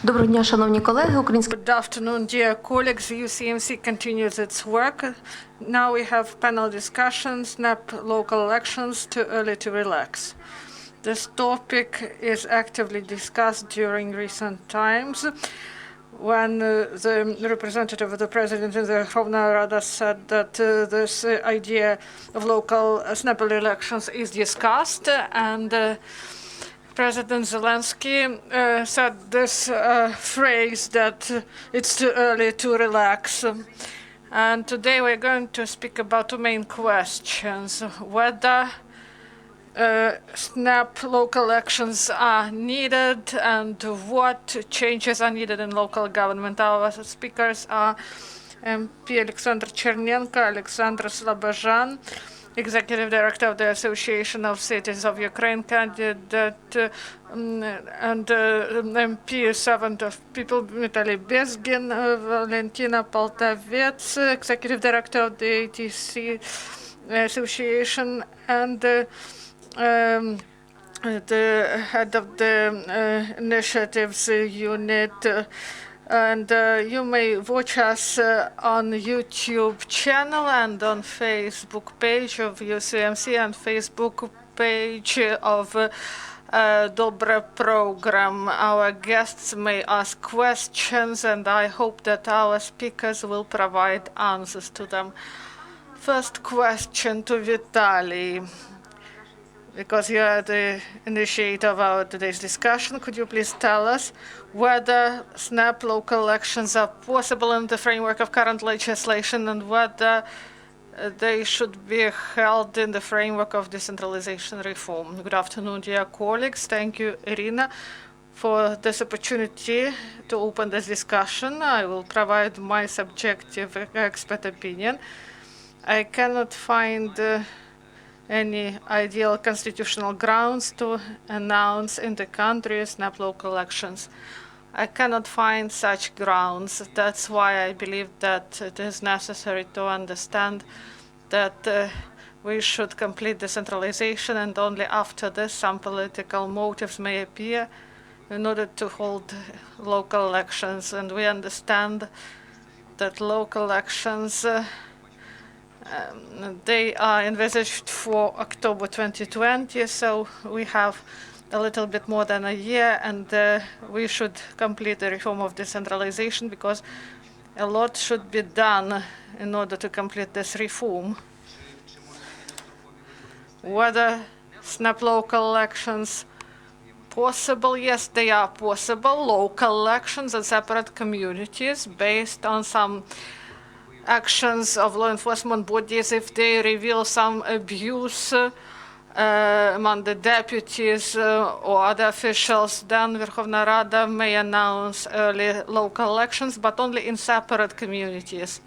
Доброго дня, шановні колеги. Good afternoon, dear colleagues. UCMC continues its work. Now we have panel discussions, SNAP local elections, too early to relax. This topic is actively discussed during recent times when the representative of the president in the Verkhovna Rada said that this idea of local SNAP elections is discussed, and President Zelensky said this phrase that it's too early to relax. And today we're going to speak about two main questions: whether SNAP local elections are needed and what changes are needed in local government. Our speakers are MP Alexander Chernenko, Alexander Slobozhan, Executive Director of the Association of Cities of Ukraine, candidate and MP, servant of people, Vitali Bezgin, Valentyna, Poltavets, Executive Director of the ATC Association, and the head of the initiatives unit. And you may watch us on YouTube channel and on Facebook page of UCMC and Facebook page of Dobre program. Our guests may ask questions, and I hope that our speakers will provide answers to them. First question to Vitaly, because you are the initiator of our today's discussion. Could you please tell us whether SNAP local elections are possible in the framework of current legislation and whether they should be held in the framework of decentralization reform? Good afternoon, dear colleagues. Thank you, Irina, for this opportunity to open this discussion. I will provide my subjective expert opinion. I cannot find any ideal constitutional grounds to announce in the country SNAP local elections. I cannot find such grounds. That's why I believe that it is necessary to understand that we should complete decentralization, and only after this some political motives may appear in order to hold local elections. And we understand that local elections they are envisaged for October 2020, so we have a little bit more than a year, and we should complete the reform of decentralization because a lot should be done in order to complete this reform. Whether SNAP local elections possible? Yes, they are possible. Local elections in separate communities based on some actions of law enforcement bodies if they reveal some abuse among the deputies or other officials. Then Verkhovna Rada may announce early local elections, but only in separate communities.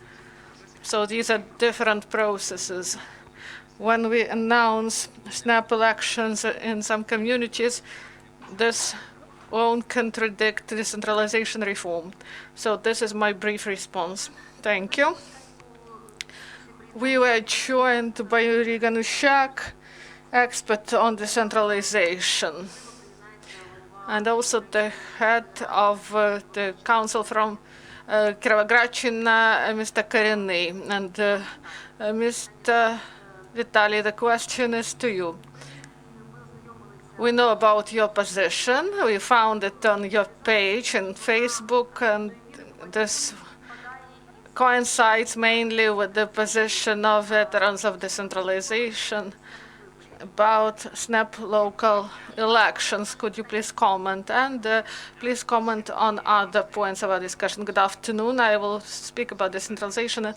So these are different processes. When we announce SNAP elections in some communities, this won't contradict decentralization reform. So this is my brief response. Thank you. We were joined by Iurii Hanushchak, expert on decentralization, and also the head of the council from Kirovohradzhina, Mr. Galyny. And Mr. Vitaly, the question is to you. We know about your position. We found it on your page and Facebook, and this coincides mainly with the position of veterans of decentralization about SNAP local elections. Could you please comment? And please comment on other points of our discussion. Good afternoon. I will speak about decentralization.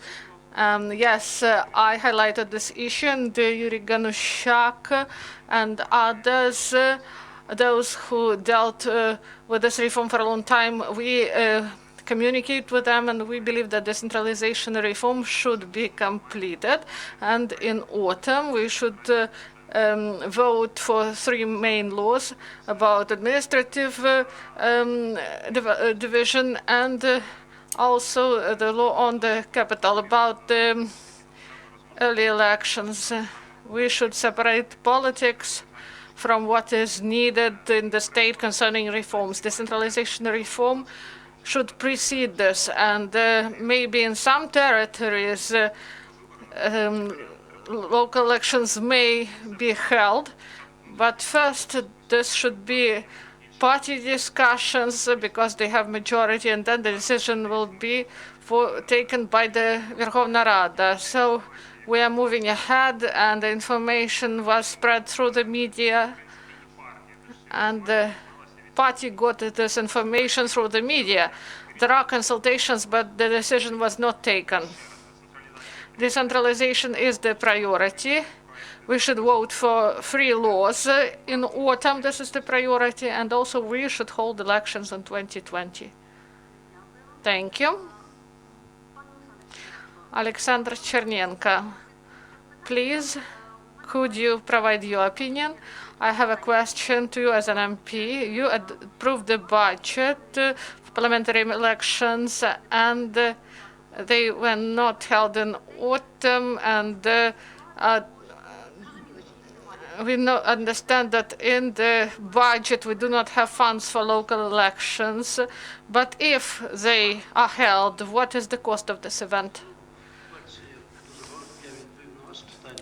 Yes, I highlighted this issue, and Iurii Hanushchak and others, those who dealt with this reform for a long time, we communicate with them, and we believe that decentralization reform should be completed. And in autumn, we should vote for three main laws about administrative division and also the law on the capital about the early elections. We should separate politics from what is needed in the state concerning reforms. Decentralization reform should precede this, and maybe in some territories local elections may be held, but first this should be party discussions because they have majority, and then the decision will be taken by the Verkhovna Rada. So we are moving ahead, and the information was spread through the media, and the party got this information through the media. There are consultations, but the decision was not taken. Decentralization is the priority. We should vote for free laws in autumn. This is the priority. And also we should hold elections in 2020. Thank you. Alexander Chernenko, please, could you provide your opinion? I have a question to you as an MP. You approved the budget for parliamentary elections, and they were not held in autumn, and we understand that in the budget we do not have funds for local elections, but if they are held, what is the cost of this event?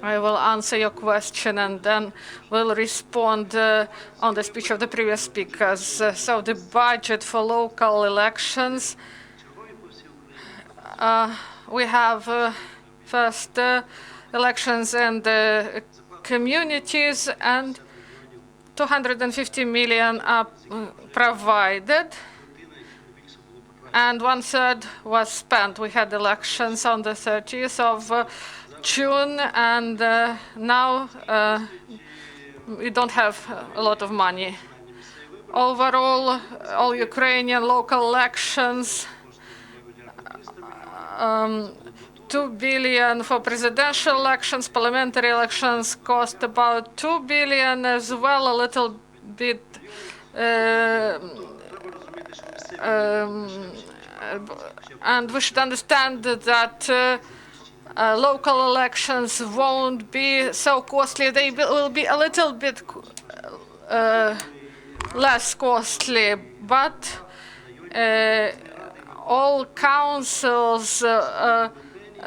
I will answer your question and then will respond on the speech of the previous speakers. So the budget for local elections, we have first elections in the communities, and 250 million are provided, and 1/3 was spent. We had elections on the 30th of June, and now we don't have a lot of money. Overall, all Ukrainian local elections, 2 billion for presidential elections, parliamentary elections cost about 2 billion as well, a little bit. And we should understand that local elections won't be so costly. They will be a little bit less costly, but all councils,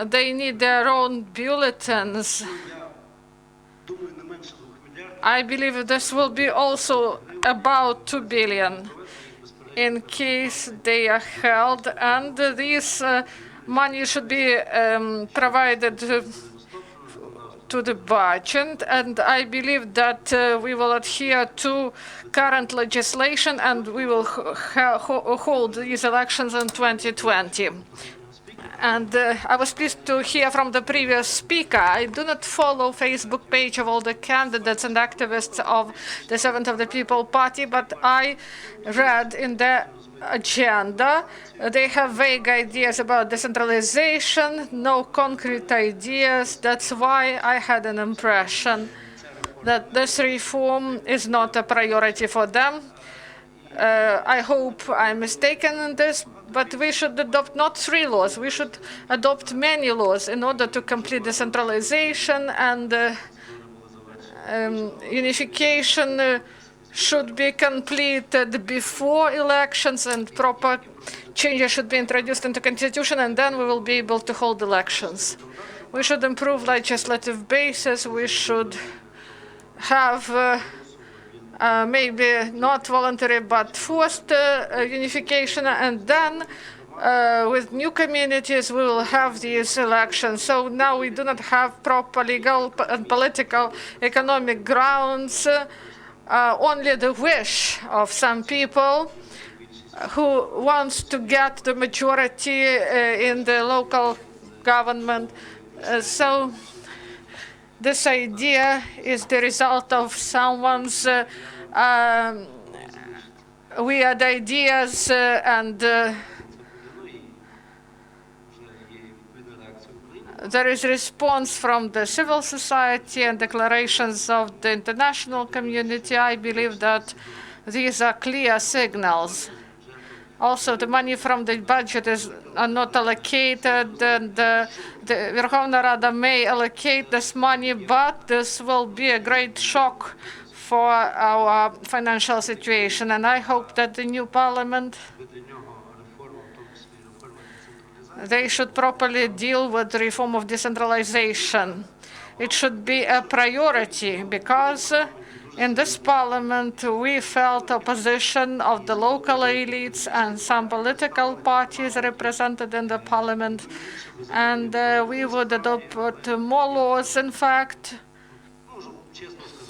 they need their own bulletins. I believe this will be also about 2 billion in case they are held, and these money should be provided to the budget, and I believe that we will adhere to current legislation, and we will hold these elections in 2020. And I was pleased to hear from the previous speaker. I do not follow Facebook page of all the candidates and activists of the Servant of the People Party, but I read in the agenda they have vague ideas about decentralization, no concrete ideas. That's why I had an impression that this reform is not a priority for them. I hope I'm mistaken in this, but we should adopt not 3 laws. We should adopt many laws in order to complete decentralization, and unification should be completed before elections, and proper changes should be introduced into constitution, and then we will be able to hold elections. We should improve legislative basis. We should have maybe not voluntary but forced unification, and then with new communities we will have these elections. So now we do not have proper legal and political economic grounds, only the wish of some people who wants to get the majority in the local government. So this idea is the result of someone's weird ideas, and there is response from the civil society and declarations of the international community. I believe that these are clear signals. Also, the money from the budget are not allocated, and the Verkhovna Rada may allocate this money, but this will be a great shock for our financial situation. And I hope that the new parliament, they should properly deal with the reform of decentralization. It should be a priority because in this parliament we felt opposition of the local elites and some political parties represented in the parliament, and we would adopt more laws, in fact.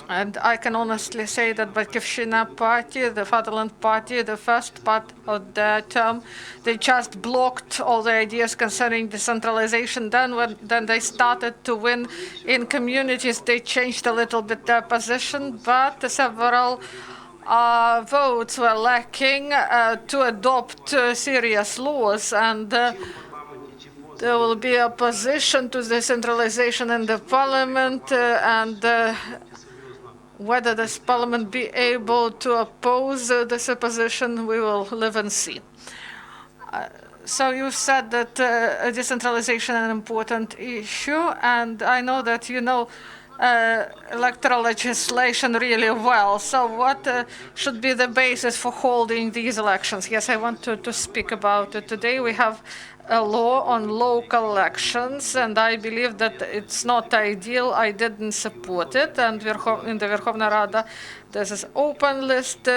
And I can honestly say that Batkyvshchina party, the Fatherland party, the first part of their term, they just blocked all the ideas concerning decentralization. Then they started to win in communities. They changed a little bit their position, but several votes were lacking to adopt serious laws, and there will be opposition to decentralization in the parliament, and whether this parliament be able to oppose this opposition, we will live and see. So you said that decentralization is an important issue, and I know that you know electoral legislation really well. So what should be the basis for holding these elections? Yes, I want to speak about it today. We have a law on local elections, and I believe that it's not ideal. I didn't support it, and in the Verkhovna Rada there's this open list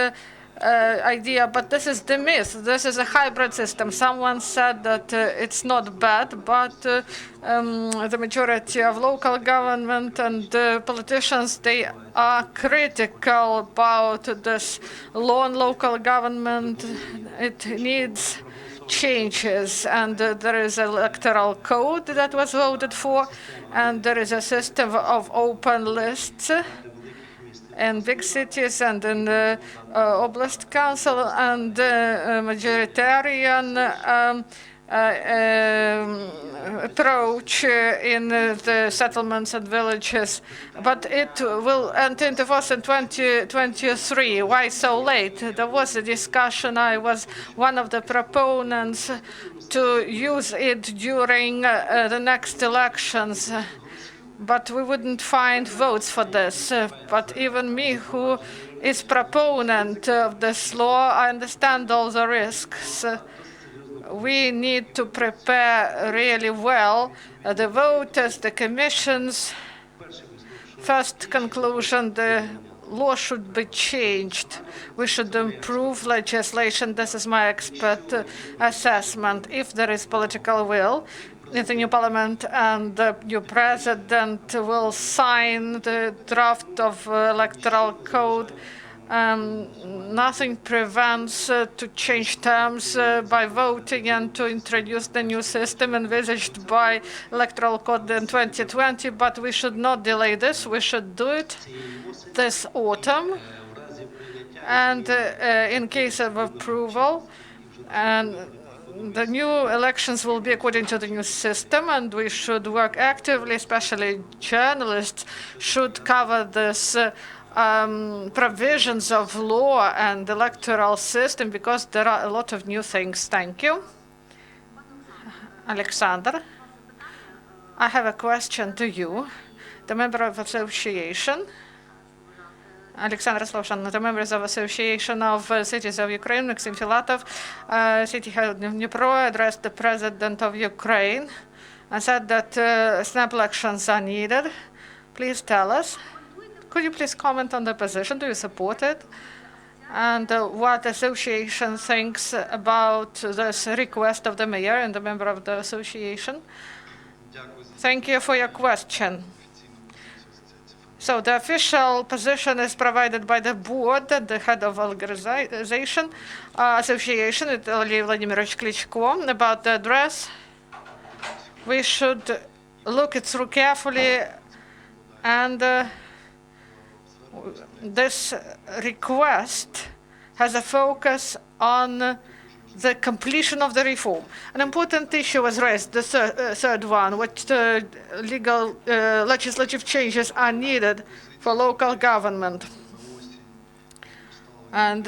idea, but this is the myth. This is a hybrid system. Someone said that it's not bad, but the majority of local government and politicians, they are critical about this law on local government. It needs changes, and there is an electoral code that was voted for, and there is a system of open lists in big cities and in the Oblast Council, and majoritarian approach in the settlements and villages. But it will enter into force in 2023. Why so late? There was a discussion. I was one of the proponents to use it during the next elections. But we wouldn't find votes for this. But even me, who is proponent of this law, I understand all the risks. We need to prepare really well the voters, the commissions. First conclusion, the law should be changed. We should improve legislation. This is my expert assessment. If there is political will in the new parliament and the new president will sign the draft of electoral code, nothing prevents to change terms by voting and to introduce the new system envisaged by electoral code in 2020. But we should not delay this. We should do it this autumn. And in case of approval, and the new elections will be according to the new system, and we should work actively, especially journalists should cover this provisions of law and electoral system, because there are a lot of new things. Thank you. Alexander, I have a question to you, the member of association. Alexander Slovshan, the members of Association of Cities of Ukraine, Maxim Filatov, city head of Dnipro, addressed the president of Ukraine and said that snap elections are needed. Please tell us. Could you please comment on the position? Do you support it? And what association thinks about this request of the mayor and the member of the association? Thank you for your question. So the official position is provided by the board, the head of organization, association, Vitali Vladimirovich Klitschko, about the address. We should look it through carefully, and this request has a focus on the completion of the reform. An important issue was raised, the third one, what legal legislative changes are needed for local government. And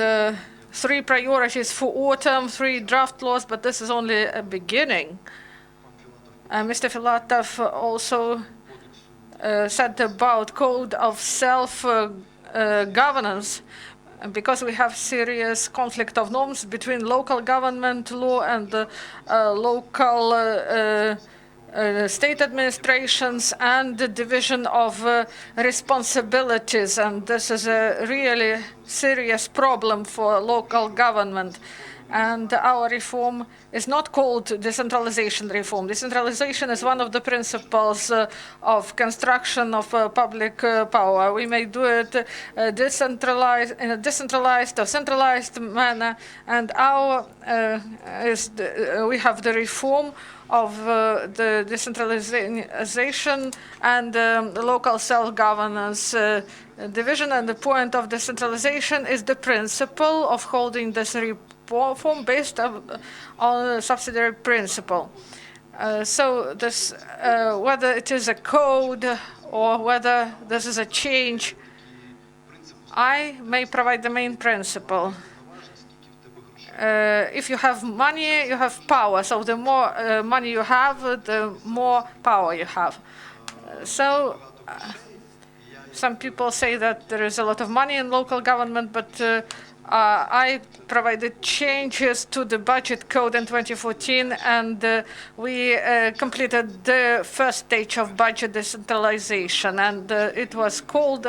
3 priorities for autumn, 3 draft laws, but this is only a beginning. Mr. Filatov also said about code of self governance, because we have serious conflict of norms between local government law and the local state administrations and the division of responsibilities. And this is a really serious problem for local government. And our reform is not called decentralization reform. Decentralization is one of the principles of construction of public power. We may do it in a decentralized or centralized manner. And our we have the reform of the decentralization and the local self-governance division. And the point of decentralization is the principle of holding this reform based on a subsidiary principle. So this, whether it is a code or whether this is a change, I may provide the main principle. If you have money, you have power. So the more money you have, the more power you have. So some people say that there is a lot of money in local government, but I provided changes to the budget code in 2014, and we completed the first stage of budget decentralization. And it was called,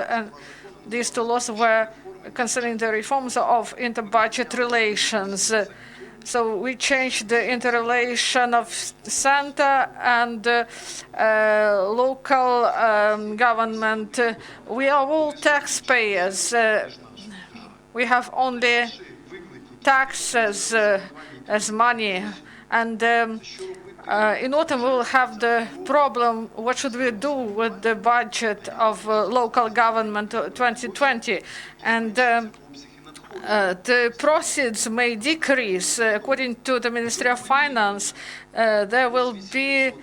these two laws were concerning the reforms of inter-budget relations. So we changed the interrelation of center and local government. We are all taxpayers. We have only taxes as money. And in autumn, we will have the problem, what should we do with the budget of local government 2020? And the proceeds may decrease. According to the Ministry of Finance, there will be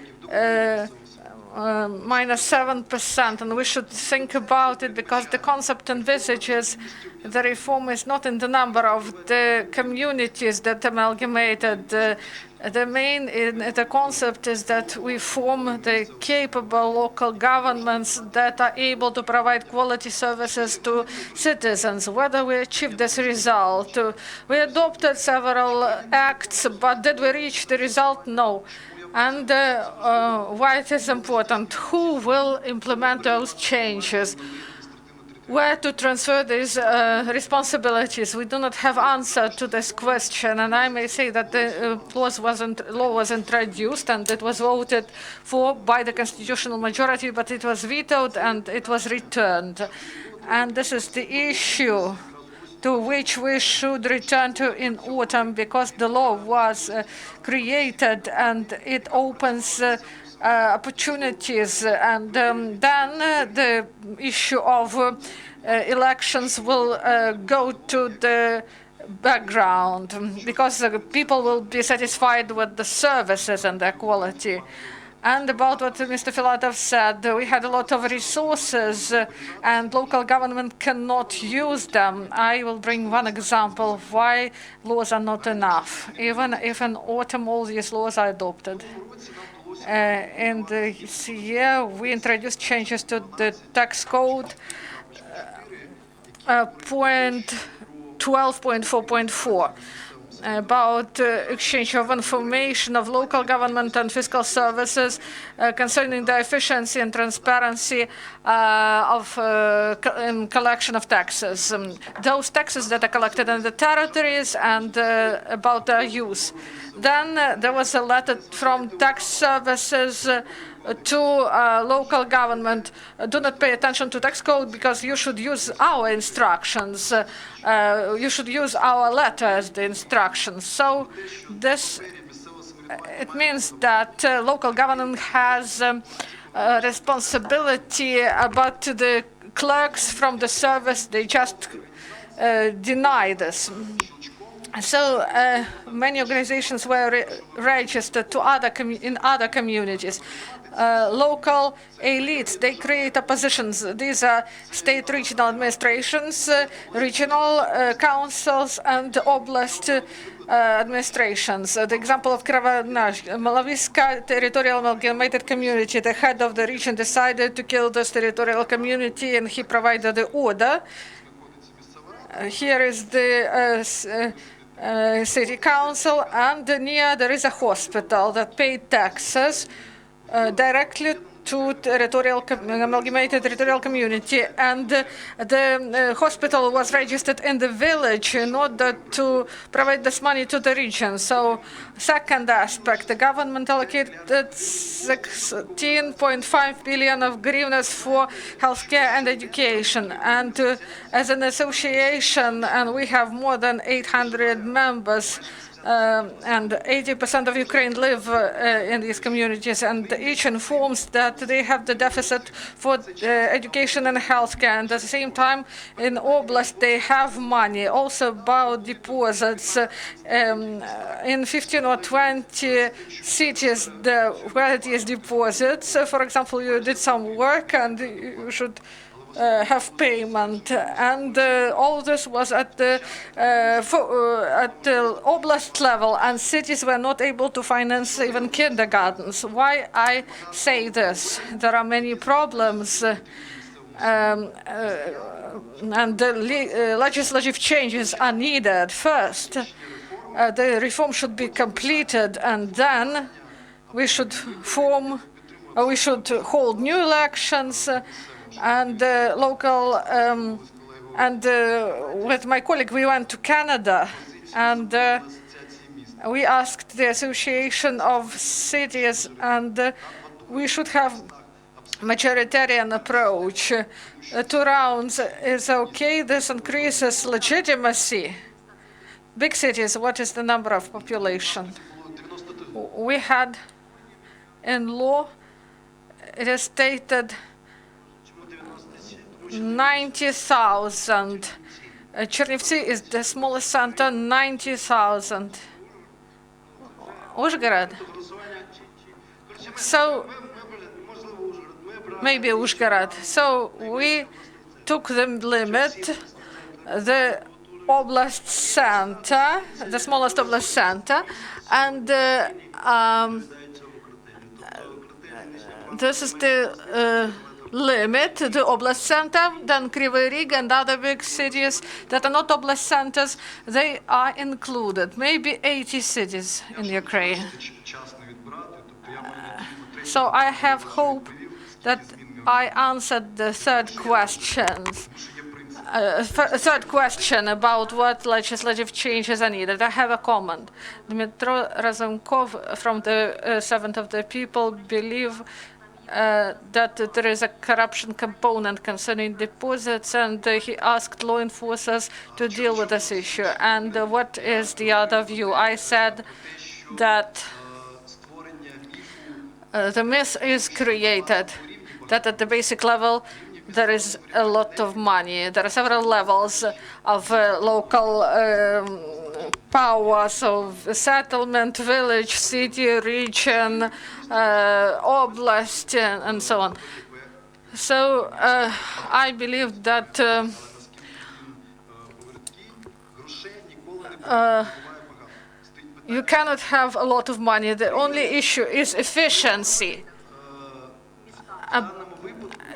-7%, and we should think about it, because the concept envisages the reform is not in the number of the communities that amalgamated. The main the concept is that we form the capable local governments that are able to provide quality services to citizens. Whether we achieve this result, we adopted several acts, but did we reach the result? No. And why it is important? Who will implement those changes? Where to transfer these responsibilities? We do not have answer to this question, and I may say that the law was introduced and it was voted for by the constitutional majority, but it was vetoed and it was returned. And this is the issue to which we should return to in autumn, because the law was created and it opens opportunities, and then the issue of elections will go to the background, because people will be satisfied with the services and their quality. And about what Mr. Filatov said, we had a lot of resources and local government cannot use them. I will bring one example of why laws are not enough, even if in autumn all these laws are adopted. In this year, we introduced changes to the tax code, point 12.4.4. About exchange of information of local government and fiscal services concerning the efficiency and transparency of collection of taxes. Those taxes that are collected in the territories and about their use. Then there was a letter from tax services to local government. Do not pay attention to tax code, because you should use our instructions. You should use our letter as the instructions. So this, it means that local government has responsibility, but the clerks from the service, they just deny this. So many organizations were registered to in other communities. local elites. They create positions. These are state regional administrations, regional councils, and oblast administrations. The example of Malawiska territorial amalgamated community. The head of the region decided to kill this territorial community, and he provided the order. Here is the city council, and near there is a hospital that paid taxes directly to amalgamated territorial community, and the hospital was registered in the village in order to provide this money to the region. So, second aspect, the government allocated 16.5 billion of hryvnias for healthcare and education, and as an association, and we have more than 800 members. And 80% of Ukraine live in these communities, and each informs that they have the deficit for education and healthcare, and at the same time in Oblast they have money. Also about deposits, in 15 or 20 cities where it is deposits. For example, you did some work and you should have payment, and all this was at the oblast level, and cities were not able to finance even kindergartens. Why I say this? There are many problems, and legislative changes are needed. First, the reform should be completed, and then we should hold new elections. And local, and with my colleague, we went to Canada, and we asked the Association of Cities, and we should have majoritarian approach. 2 rounds is okay. This increases legitimacy. Big cities, what is the number of population? We had in law, it is stated 90,000. Chernivtsi is the smallest center, 90,000. Uzhgorod. So maybe Uzhgorod. So we took the limit, the oblast center, the smallest oblast center, and this is the limit, the oblast center, then Kryvyi Rih and other big cities that are not oblast centers, they are included, maybe 80 cities in Ukraine. So I have hope that I answered the third question about what legislative changes are needed. I have a comment. Dmytro Razumkov from the Servant of the People believe that there is a corruption component concerning deposits, and he asked law enforcers to deal with this issue. And what is the other view? I said that the myth is created, that at the basic level there is a lot of money. There are several levels of local power, so settlement, village, city, region, oblast, and so on. So I believe that you cannot have a lot of money. The only issue is efficiency.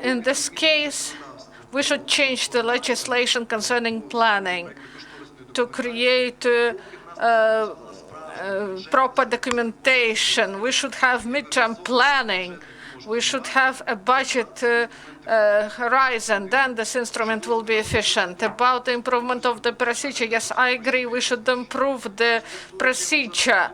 In this case, we should change the legislation concerning planning to create proper documentation. We should have midterm planning. We should have a budget horizon. Then this instrument will be efficient. About the improvement of the procedure, yes, I agree. We should improve the procedure.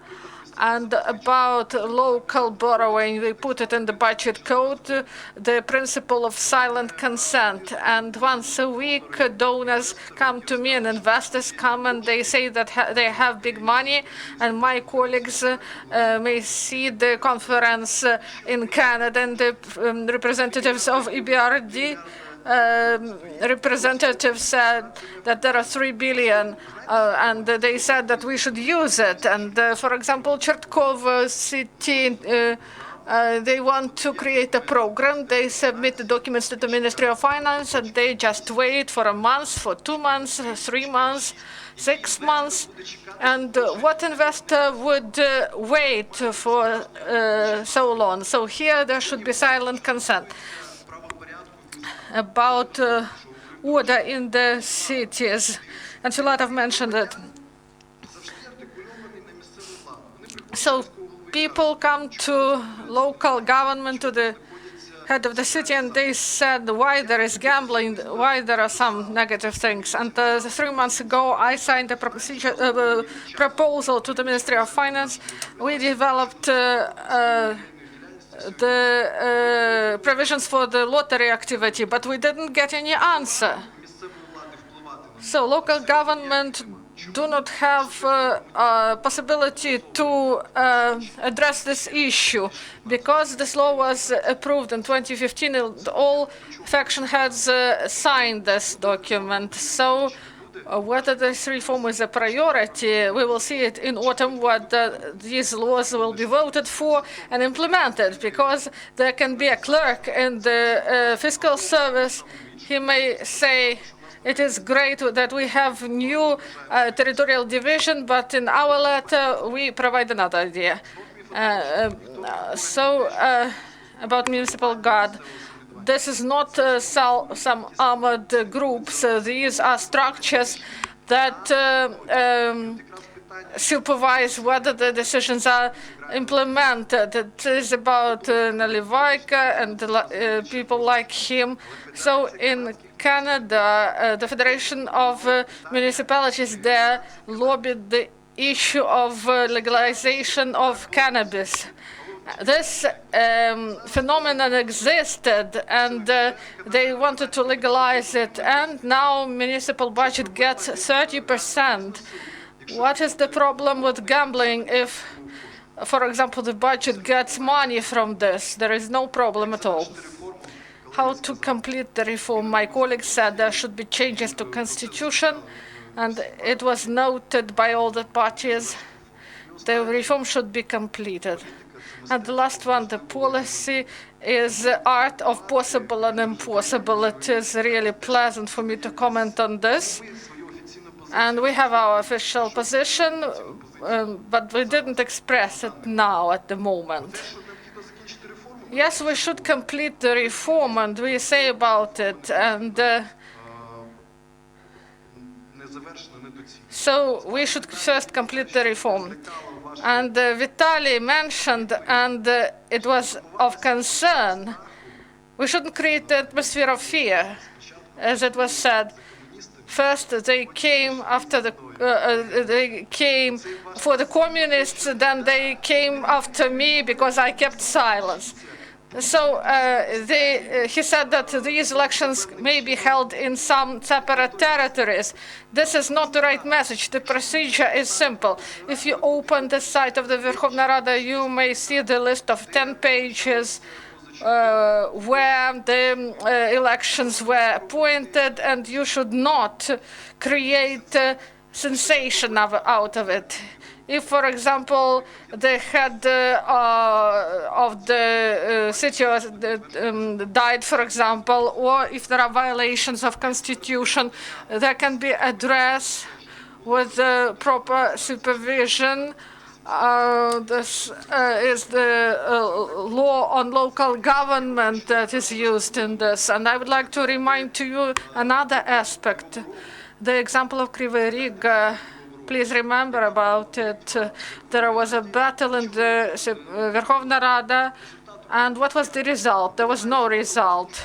And about local borrowing, we put it in the budget code, the principle of silent consent. And once a week, donors come to me and investors come and they say that they have big money. And my colleagues may see the conference in Canada, and the representatives of EBRD representatives said that there are 3 billion, and they said that we should use it. And for example, Chertkov city They want to create a program. They submit the documents to the Ministry of Finance, and they just wait for a month, for 2 months, 3 months, 6 months. And what investor would wait for so long? So here there should be silent consent. About order in the cities, and Filatov mentioned it. So people come to local government, to the head of the city, and they said why there is gambling, why there are some negative things. And 3 months ago, I signed a proposal to the Ministry of Finance. We developed the provisions for the lottery activity, but we didn't get any answer. So local government do not have a possibility to address this issue. Because this law was approved in 2015, all faction heads signed this document. So whether this reform is a priority, we will see it in autumn, whether these laws will be voted for and implemented, because there can be a clerk in the fiscal service. He may say, it is great that we have new territorial division, but in our letter we provide another idea. About municipal guard. This is not some armored groups. These are structures that supervise whether the decisions are implemented. It is about Nalivaika and people like him. So in Canada, the Federation of Municipalities there lobbied the issue of legalization of cannabis. This phenomenon existed, and they wanted to legalize it, and now municipal budget gets 30%. What is the problem with gambling if, for example, the budget gets money from this? There is no problem at all. How to complete the reform? My colleague said there should be changes to constitution, and it was noted by all the parties. The reform should be completed. And the last one, the policy is the art of possible and impossible. It is really pleasant for me to comment on this. And we have our official position, but we didn't express it now at the moment. Yes, we should complete the reform, and we say about it. And so we should first complete the reform. And Vitaly mentioned, and it was of concern, we shouldn't create the atmosphere of fear, as it was said. First, they came after they came for the communists, then they came after me because I kept silence. So he said that these elections may be held in some separate territories. This is not the right message. The procedure is simple. If you open the site of the Verkhovna Rada, you may see the list of 10 pages where the elections were appointed, and you should not create sensation out of it. If, for example, the head of the city died, for example, or if there are violations of constitution, there can be addressed with proper supervision. This is the law on local government that is used in this. And I would like to remind to you another aspect. The example of Kryvyi Rih. Please remember about it. There was a battle in the Verkhovna Rada, and what was the result? There was no result.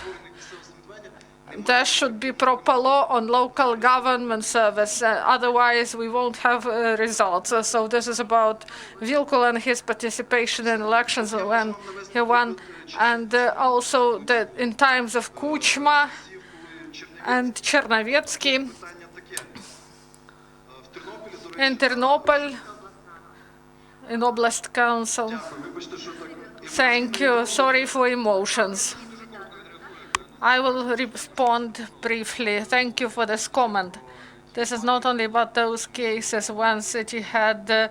There should be proper law on local government service, otherwise we won't have results. So this is about Vilkul and his participation in elections when he won, and also in times of Kuchma and Chernovetsky. In Ternopil, in Oblast Council. Thank you. Sorry for emotions. I will respond briefly. Thank you for this comment. This is not only about those cases when city had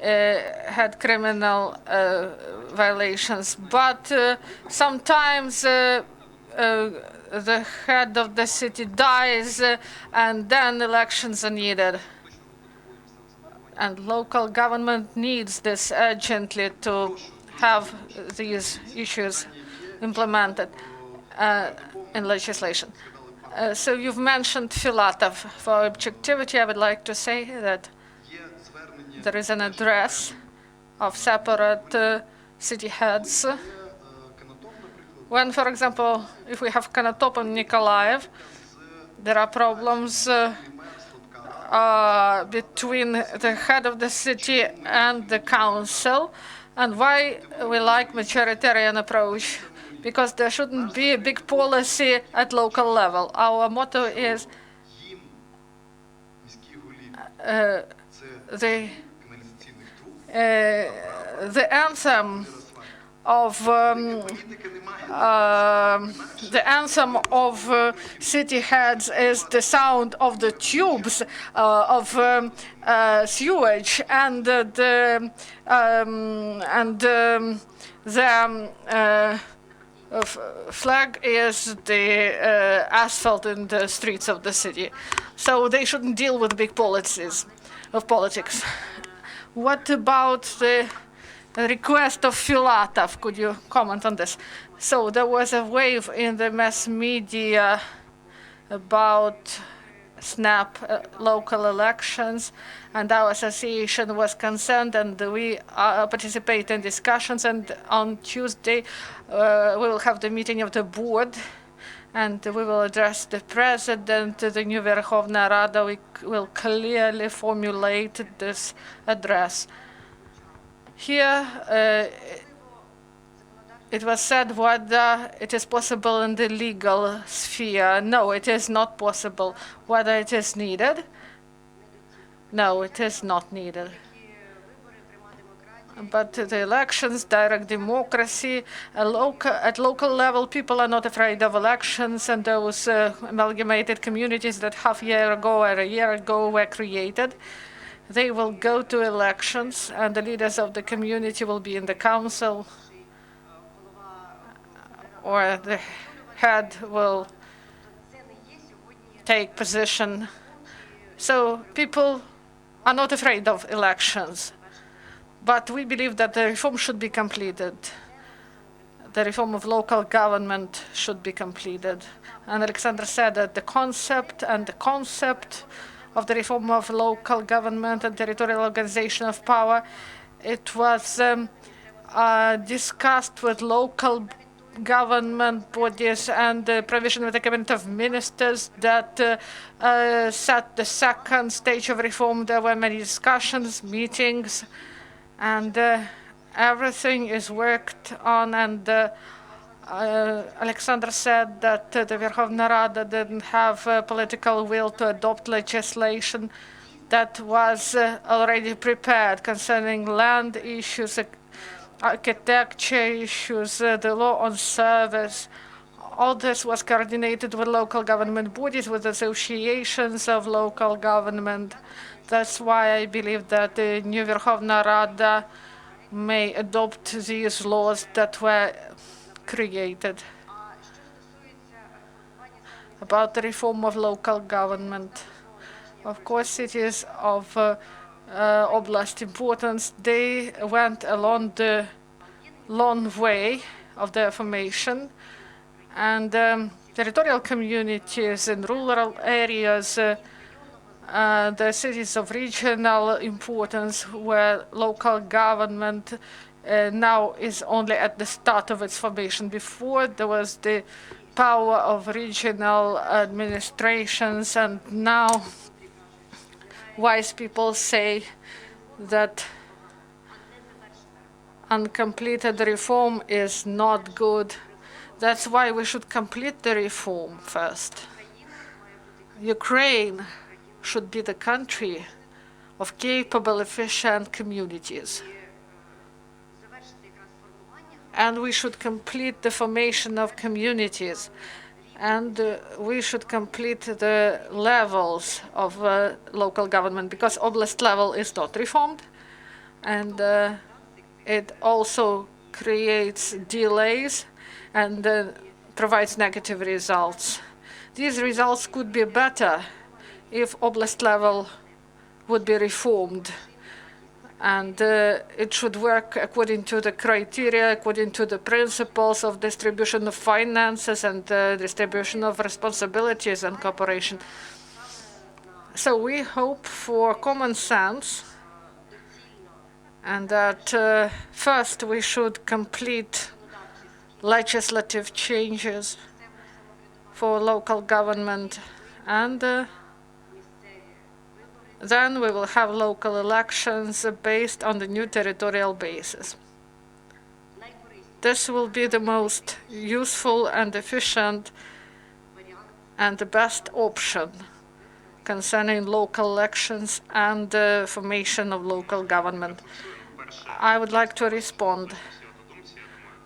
had criminal violations, but sometimes the head of the city dies, and then elections are needed. And local government needs this urgently to have these issues implemented in legislation. So you've mentioned Filatov. For objectivity, I would like to say that there is an address of separate city heads. When, for example, if we have Konotop and Nikolaev, there are problems between the head of the city and the council. And why we like majoritarian approach? Because there shouldn't be a big policy at local level. Our motto is the anthem of city heads is the sound of the tubes of sewage, and the flag is the asphalt in the streets of the city. So they shouldn't deal with big policies of politics. What about the request of Filatov? Could you comment on this? So there was a wave in the mass media about snap local elections, and our association was concerned, and we participate in discussions. And on Tuesday, we will have the meeting of the board, and we will address the president, the new Verkhovna Rada. We will clearly formulate this address. Here, it was said whether it is possible in the legal sphere. No, it is not possible. Whether it is needed? No, it is not needed. But the elections, direct democracy, at local level, people are not afraid of elections, and those amalgamated communities that half a year ago or a year ago were created, they will go to elections, and the leaders of the community will be in the council, or the head will take position. So people are not afraid of elections. But we believe that the reform should be completed. The reform of local government should be completed. And Alexander said that the concept of the reform of local government and territorial organization of power, it was discussed with local government bodies, and the provision of the cabinet of ministers that set the second stage of reform. There were many discussions, meetings, and everything is worked on. And Alexander said that the Verkhovna Rada didn't have political will to adopt legislation that was already prepared concerning land issues, architecture issues, the law on service. All this was coordinated with local government bodies, with associations of local government. That's why I believe that the new Verkhovna Rada may adopt these laws that were created. About the reform of local government, of course, cities of oblast importance, they went along the long way of their formation, and territorial communities in rural areas, the cities of regional importance, where local government now is only at the start of its formation. Before, there was the power of regional administrations, and now wise people say that uncompleted reform is not good. That's why we should complete the reform first. Ukraine should be the country of capable, efficient communities. And we should complete the formation of communities. And we should complete the levels of local government, because oblast level is not reformed. and it also creates delays and provides negative results. These results could be better if oblast level would be reformed, and it should work according to the criteria, according to the principles of distribution of finances and distribution of responsibilities and cooperation. So we hope for common sense, and that first we should complete legislative changes for local government, and then we will have local elections based on the new territorial basis. This will be the most useful and efficient and the best option concerning local elections and the formation of local government. I would like to respond.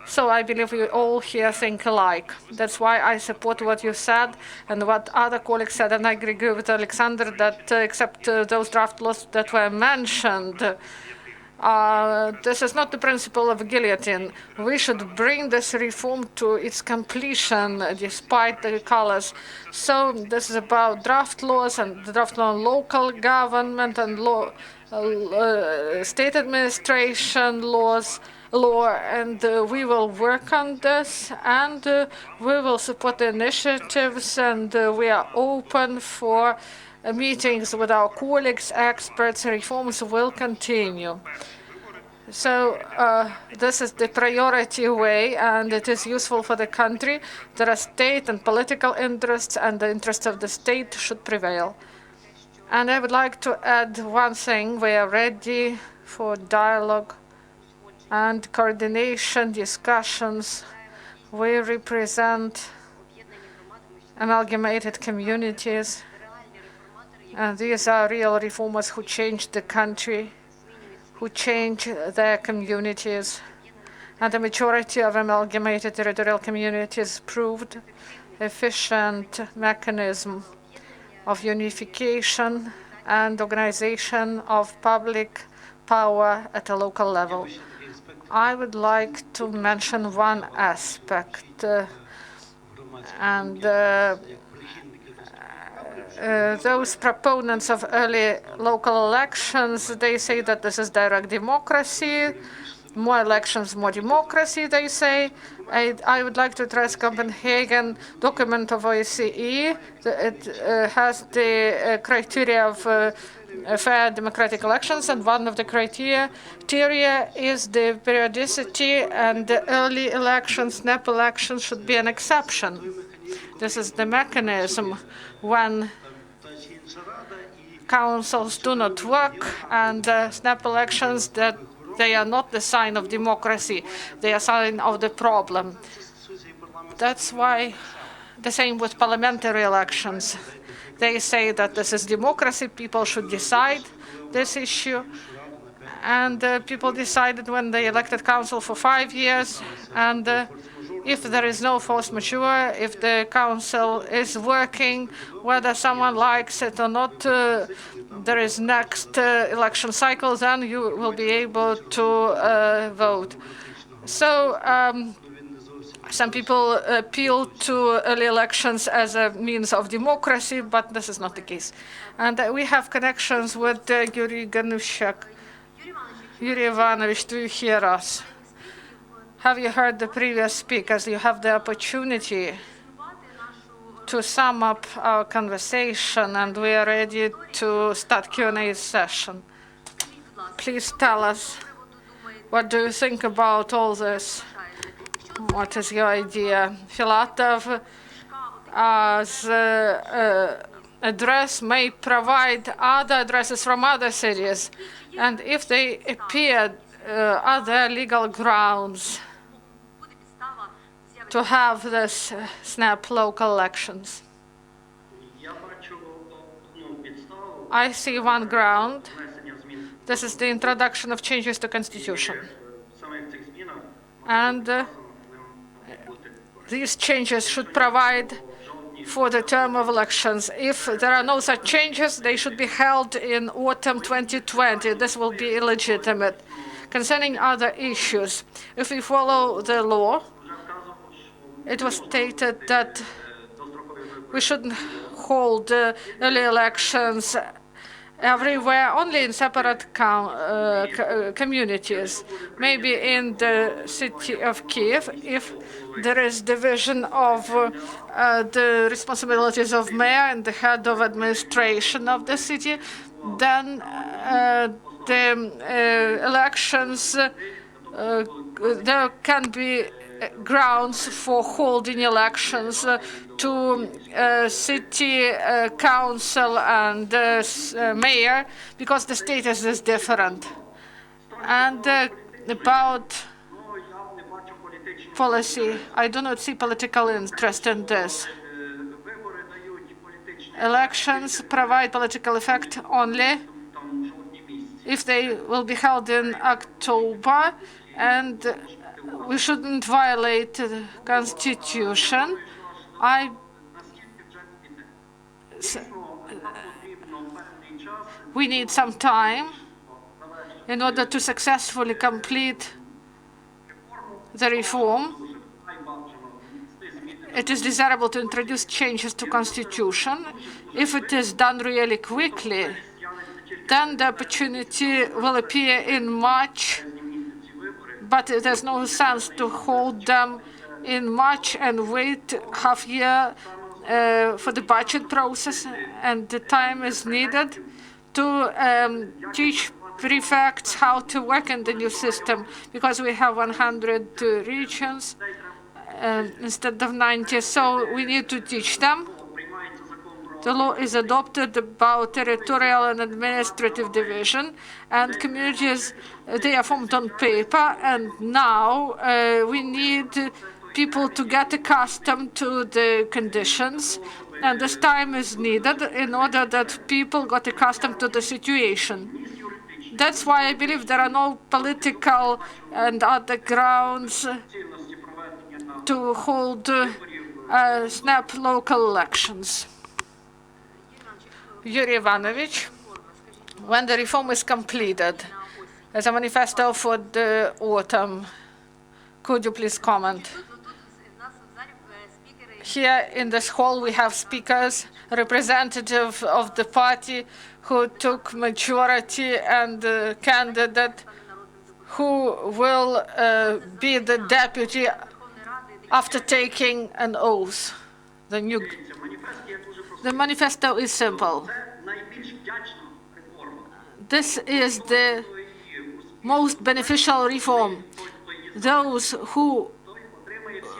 So I believe we all here think alike. That's why I support what you said and what other colleagues said, and I agree with Alexander that except those draft laws that were mentioned, this is not the principle of guillotine. We should bring this reform to its completion despite the colors. So this is about draft laws and the draft law on local government and state administration law, and we will work on this, and we will support the initiatives, and we are open for meetings with our colleagues, experts. Reforms will continue. So this is the priority way, and it is useful for the country. There are state and political interests, and the interests of the state should prevail. And I would like to add one thing. We are ready for dialogue and coordination discussions. We represent amalgamated communities, and these are real reformers who change the country, who change their communities. And the majority of amalgamated territorial communities proved efficient mechanism of unification and organization of public power at a local level. I would like to mention one aspect, and those proponents of early local elections, they say that this is direct democracy, more elections, more democracy, they say. I would like to address Copenhagen document of OSCE. It has the criteria of fair democratic elections, and one of the criteria is the periodicity, and the early elections, snap elections, should be an exception. This is the mechanism when councils do not work, and snap elections, that they are not the sign of democracy, they are a sign of the problem. That's why the same with parliamentary elections. They say that this is democracy, people should decide this issue. And people decided when they elected council for 5 years. And if there is no force majeure, if the council is working, whether someone likes it or not, there is next election cycle, then you will be able to vote. So some people appeal to early elections as a means of democracy, but this is not the case. And we have connections with Iurii Hanushchak. Iurii Ivanovich, do you hear us? Have you heard the previous speakers? You have the opportunity to sum up our conversation, and we are ready to start Q&A session. Please tell us, what do you think about all this? What is your idea? Filatov's address may provide other addresses from other cities, and if they appear other legal grounds to have this snap local elections. I see one ground. This is the introduction of changes to Constitution. And these changes should provide for the term of elections. If there are no such changes, they should be held in autumn 2020. This will be illegitimate. Concerning other issues, if we follow the law, it was stated that we shouldn't hold early elections everywhere, only in separate communities. Maybe in the city of Kiev, if there is division of the responsibilities of mayor and the head of administration of the city, then the elections, there can be grounds for holding elections to city council and mayor, because the status is different. And about policy, I do not see political interest in this. Elections provide political effect only if they will be held in October, and we shouldn't violate the Constitution. We need some time in order to successfully complete the reform. It is desirable to introduce changes to Constitution. If it is done really quickly, then the opportunity will appear in March, but there's no sense to hold them in March and wait half year for the budget process, and the time is needed to teach prefects how to work in the new system, because we have 100 regions instead of 90, so we need to teach them. The law is adopted about territorial and administrative division, and communities, they are formed on paper, and now we need people to get accustomed to the conditions, and this time is needed in order that people got accustomed to the situation. That's why I believe there are no political and other grounds to hold snap local elections. Iurii Ivanovich, when the reform is completed, as a manifesto for the autumn, could you please comment? Here in this hall we have speakers, representative of the party who took majority, and the candidate who will be the deputy after taking an oath. The manifesto is simple. This is the most beneficial reform. Those who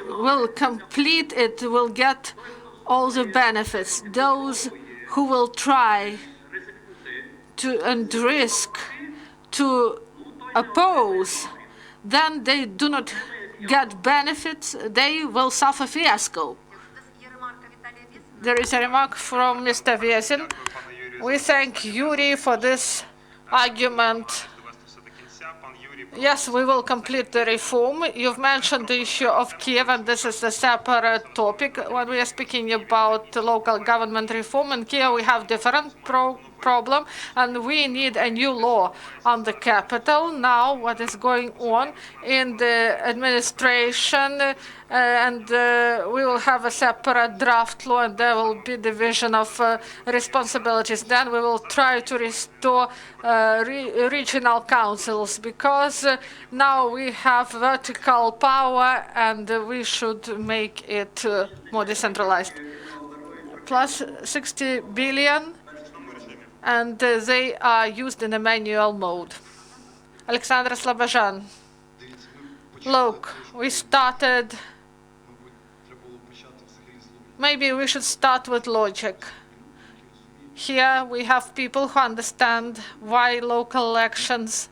will complete it will get all the benefits. Those who will try to and risk to oppose, then they do not get benefits, they will suffer fiasco. There is a remark from Mr. Bezgin. We thank Iurii for this argument. Yes, we will complete the reform. You've mentioned the issue of Kiev, and this is a separate topic. When we are speaking about local government reform in Kiev, we have different problem, and we need a new law on the capital. Now, what is going on in the administration, and we will have a separate draft law, and there will be division of responsibilities. Then we will try to restore regional councils, because now we have vertical power, and we should make it more decentralized. Plus 60 billion, and they are used in a manual mode. Alexander Slobozhan. Look, we started. Maybe we should start with logic. Here we have people who understand why local elections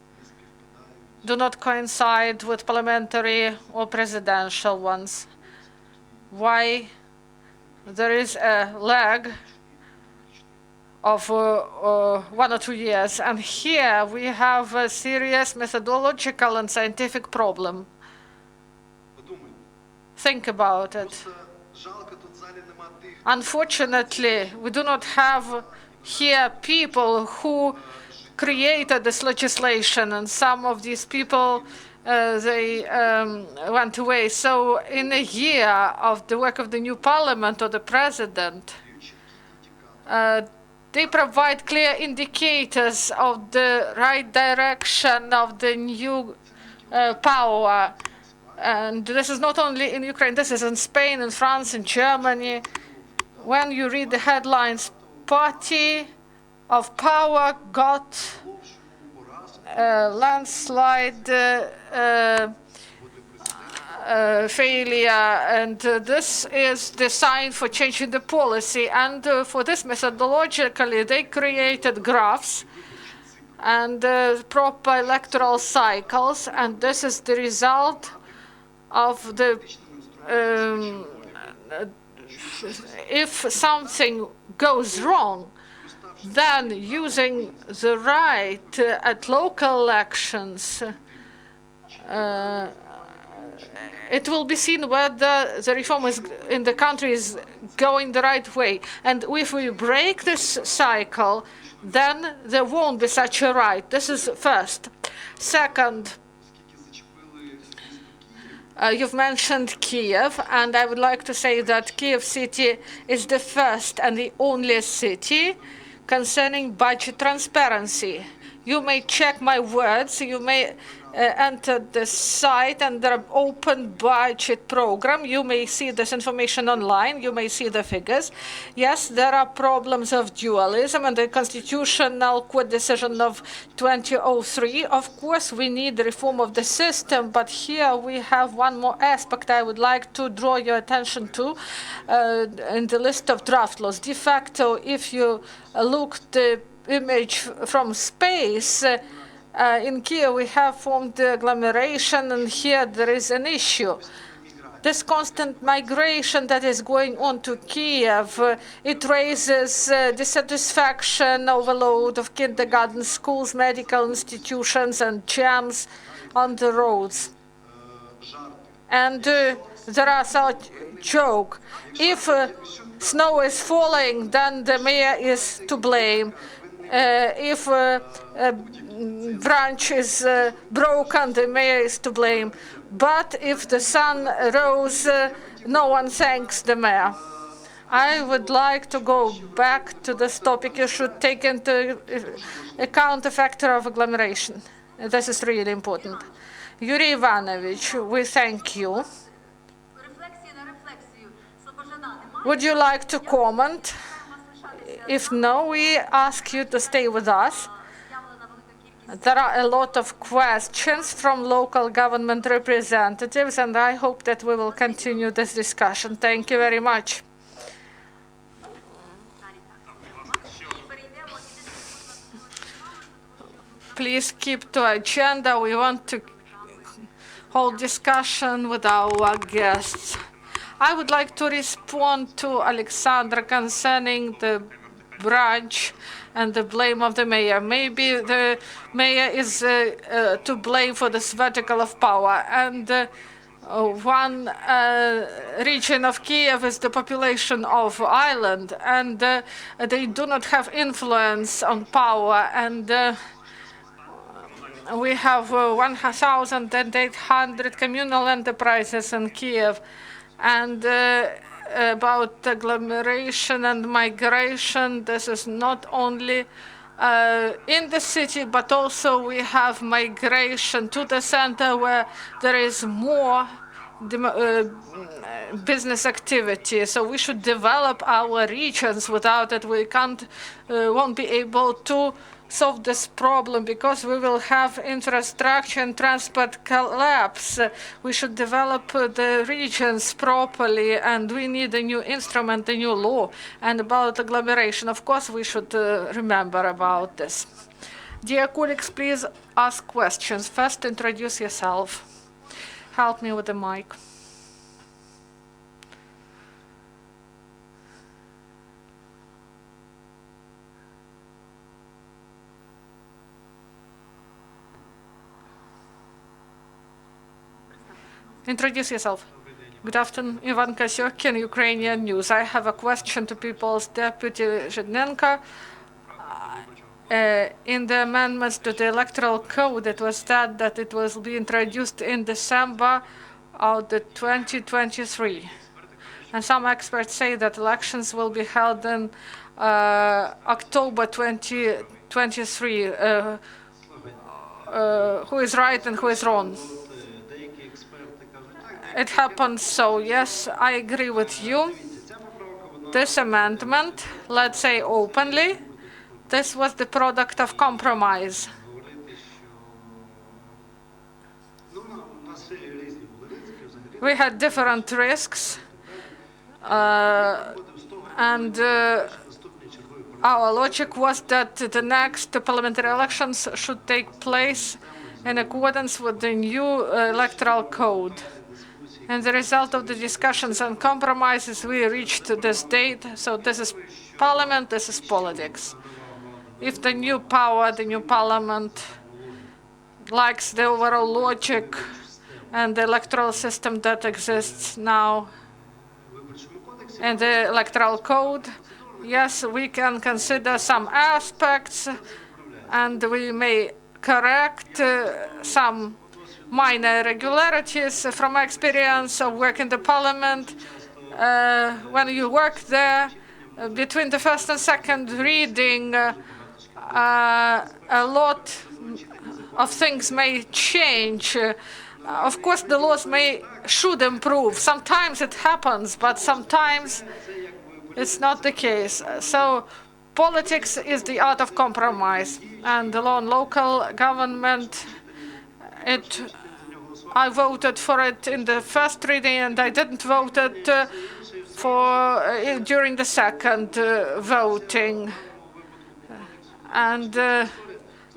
do not coincide with parliamentary or presidential ones. Why there is a lag of 1 or 2 years. And here we have a serious methodological and scientific problem. Think about it. Unfortunately, we do not have here people who created this legislation, and some of these people they went away. So in a year of the work of the new parliament or the president, they provide clear indicators of the right direction of the new power. And this is not only in Ukraine, this is in Spain, in France, in Germany. When you read the headlines, party of power got landslide failure, and this is the sign for changing the policy. And for this, methodologically, they created graphs and proper electoral cycles, and this is the result of the if something goes wrong, then using the right at local elections, it will be seen whether the reform is in the country is going the right way. And if we break this cycle, then there won't be such a right. This is first. Second, you've mentioned Kiev, and I would like to say that Kiev city is the first and the only city concerning budget transparency. You may check my words, you may enter the site under an open budget program. You may see this information online, you may see the figures. Yes, there are problems of dualism and the constitutional court decision of 2003. Of course, we need the reform of the system, but here we have one more aspect I would like to draw your attention to in the list of draft laws. De facto, if you look the image from space, in Kiev we have formed the agglomeration, and here there is an issue. This constant migration that is going on to Kiev, it raises dissatisfaction, overload of kindergarten, schools, medical institutions, and jams on the roads. And there are such joke. If snow is falling, then the mayor is to blame. If a branch is broken, the mayor is to blame. But if the sun rose, no one thanks the mayor. I would like to go back to this topic. You should take into account the factor of agglomeration. This is really important. Iurii Ivanovich, we thank you. Would you like to comment? If no, we ask you to stay with us. There are a lot of questions from local government representatives, and I hope that we will continue this discussion. Thank you very much. Please keep to agenda. We want to hold discussion with our guests. I would like to respond to Alexandra concerning the branch and the blame of the mayor. Maybe the mayor is to blame for this vertical of power. And one region of Kiev is the population of Ireland, and they do not have influence on power. And we have 1,800 communal enterprises in Kiev. And about agglomeration and migration, this is not only in the city, but also we have migration to the center where there is more business activity. So we should develop our regions. Without it, we won't be able to solve this problem, because we will have infrastructure and transport collapse. We should develop the regions properly, and we need a new instrument, a new law. And about agglomeration, of course, we should remember about this. Dear colleagues, please ask questions. First, introduce yourself. Help me with the mic. Introduce yourself. Good afternoon, Ivan Kasyokin, Ukrainian News. I have a question to People's Deputy Zhidnenko. in the amendments to the electoral code, it was said that it will be introduced in December of the 2023. And some experts say that elections will be held in October 2023. Who is right and who is wrong? It happens so, yes, I agree with you. This amendment, let's say openly, this was the product of compromise. We had different risks, and our logic was that the next parliamentary elections should take place in accordance with the new electoral code. And the result of the discussions and compromises, we reached this date. So this is parliament, this is politics. If the new power, the new parliament likes the overall logic and the electoral system that exists now and the electoral code, yes, we can consider some aspects and we may correct some minor irregularities. From my experience of work in the parliament, when you work there, between the first and second reading, a lot of things may change. Of course, the laws should improve. Sometimes it happens, but sometimes it's not the case. So politics is the art of compromise. And the law on local government, I voted for it in the first reading, and I didn't vote it during the second voting. And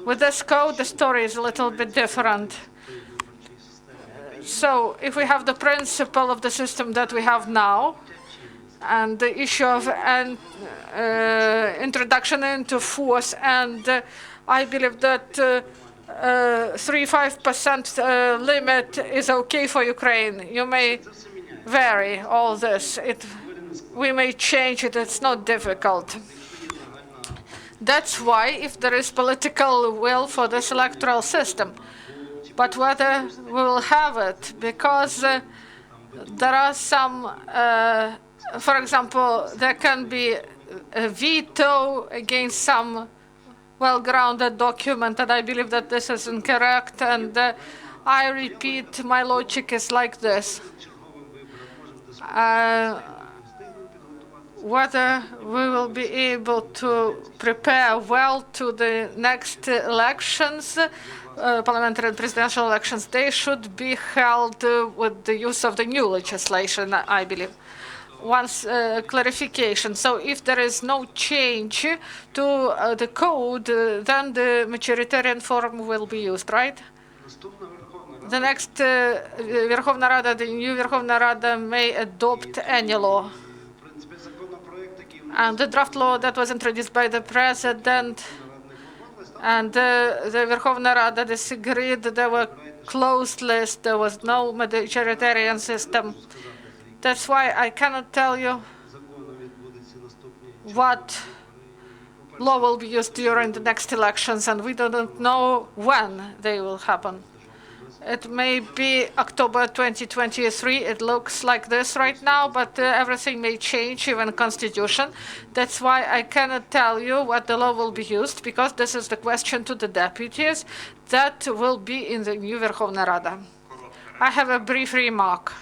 with this code, the story is a little bit different. So if we have the principle of the system that we have now, and the issue of introduction into force, and I believe that 3-5% limit is okay for Ukraine. You may vary all this. We may change it. It's not difficult. That's why, if there is political will for this electoral system, but whether we will have it, because there are some, for example, there can be a veto against some well-grounded document, and I believe that this is incorrect. And I repeat, my logic is like this. Whether we will be able to prepare well to the next elections, parliamentary and presidential elections, they should be held with the use of the new legislation, I believe. Once clarification. So if there is no change to the code, then the majoritarian form will be used, right? The next Verkhovna Rada, the new Verkhovna Rada, may adopt any law. And the draft law that was introduced by the president and the Verkhovna Rada disagreed. There were closed lists. There was no majoritarian system. That's why I cannot tell you what law will be used during the next elections, and we don't know when they will happen. It may be October 2023. It looks like this right now, but everything may change, even constitution. That's why I cannot tell you what the law will be used, because this is the question to the deputies that will be in the new Verkhovna Rada. I have a brief remark.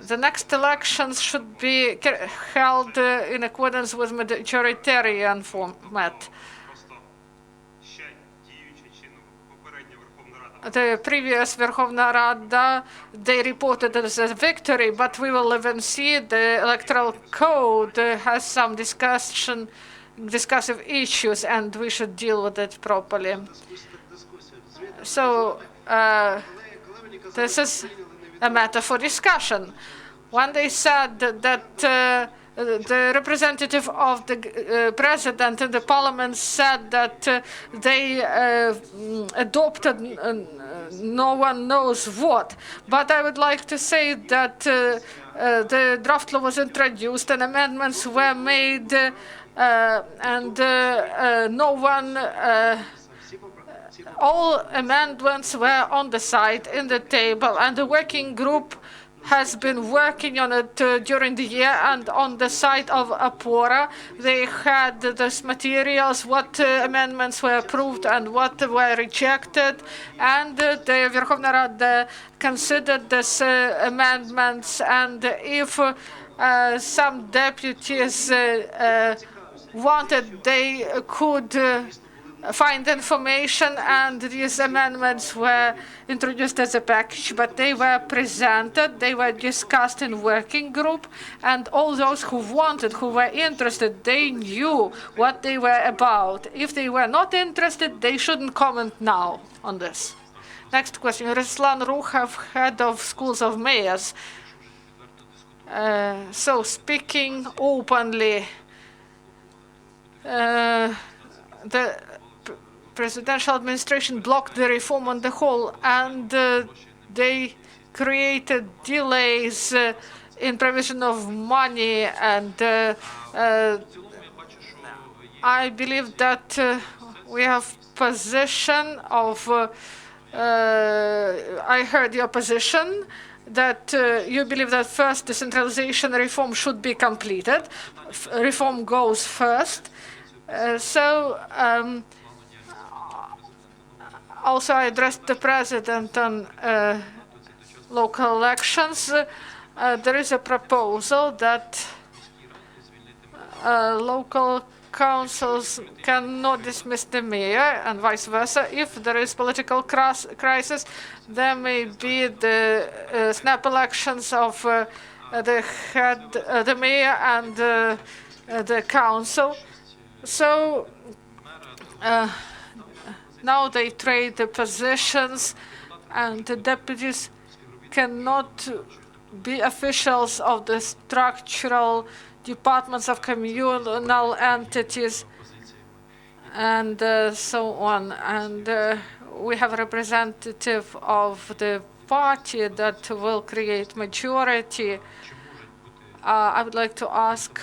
The next elections should be held in accordance with majoritarian format. The previous Verkhovna Rada, they reported it as a victory, but we will live and see. The electoral code has some discussive issues, and we should deal with it properly. So this is a matter for discussion. When they said that the representative of the president in the parliament said that they adopted no one knows what. But I would like to say that the draft law was introduced and amendments were made and no one, all amendments were on the side in the table, and the working group has been working on it during the year, and on the side of Apora they had those materials, what amendments were approved and what were rejected, and the Verkhovna Rada considered these amendments, and if some deputies wanted, they could find information, and these amendments were introduced as a package, but they were presented, they were discussed in working group, and all those who wanted, who were interested, they knew what they were about. If they were not interested, they shouldn't comment now on this. Next question, Ruslan Rukhov, head of schools of mayors. So speaking openly, the presidential administration blocked the reform on the whole, and they created delays in provision of money, and I believe that we have position of I heard your position that you believe that first decentralization reform should be completed. Reform goes first. Also, I addressed the president on local elections. There is a proposal that local councils cannot dismiss the mayor and vice versa. If there is political crisis, there may be the snap elections of the mayor and the council. So now they trade the positions, and the deputies cannot be officials of the structural departments of communal entities, and so on. And we have a representative of the party that will create majority. I would like to ask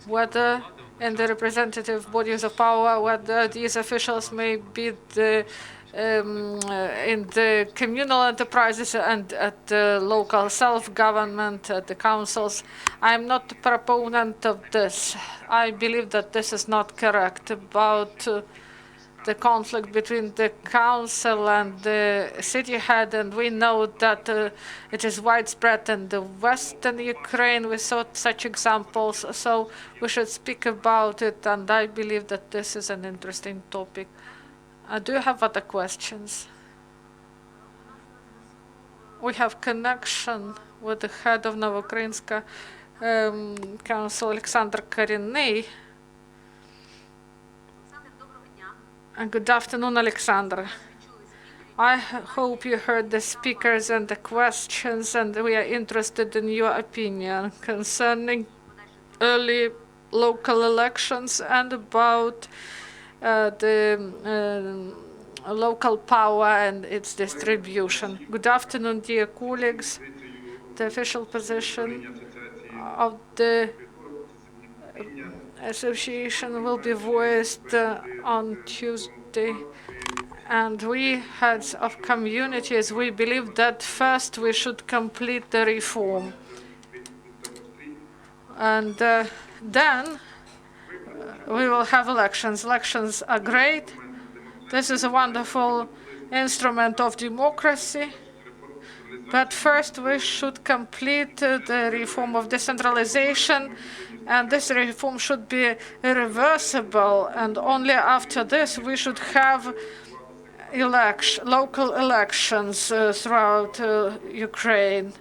whether in the representative bodies of power, whether these officials may be in the communal enterprises and at the local self-government, at the councils. I'm not a proponent of this. I believe that this is not correct about the conflict between the council and the city head, and we know that it is widespread in the western Ukraine. We saw such examples, so we should speak about it, and I believe that this is an interesting topic. Do you have other questions? We have connection with the head of Novoukrainska Council, Alexander Korennei. And good afternoon, Alexander. I hope you heard the speakers and the questions, and we are interested in your opinion concerning early local elections and about the local power and its distribution. Good afternoon, dear colleagues. The official position of the association will be voiced on Tuesday, and we, heads of communities, we believe that first we should complete the reform, and then we will have elections. Elections are great. This is a wonderful instrument of democracy, but first we should complete the reform of decentralization, and this reform should be irreversible, and only after this we should have local elections throughout Ukraine.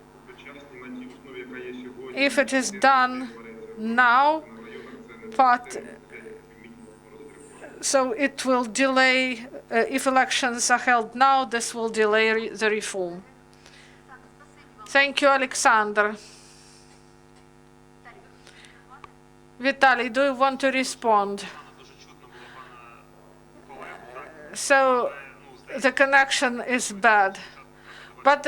If it is done now, so it will delay, if elections are held now, this will delay the reform. Thank you, Alexander. Vitaly, do you want to respond? So the connection is bad, but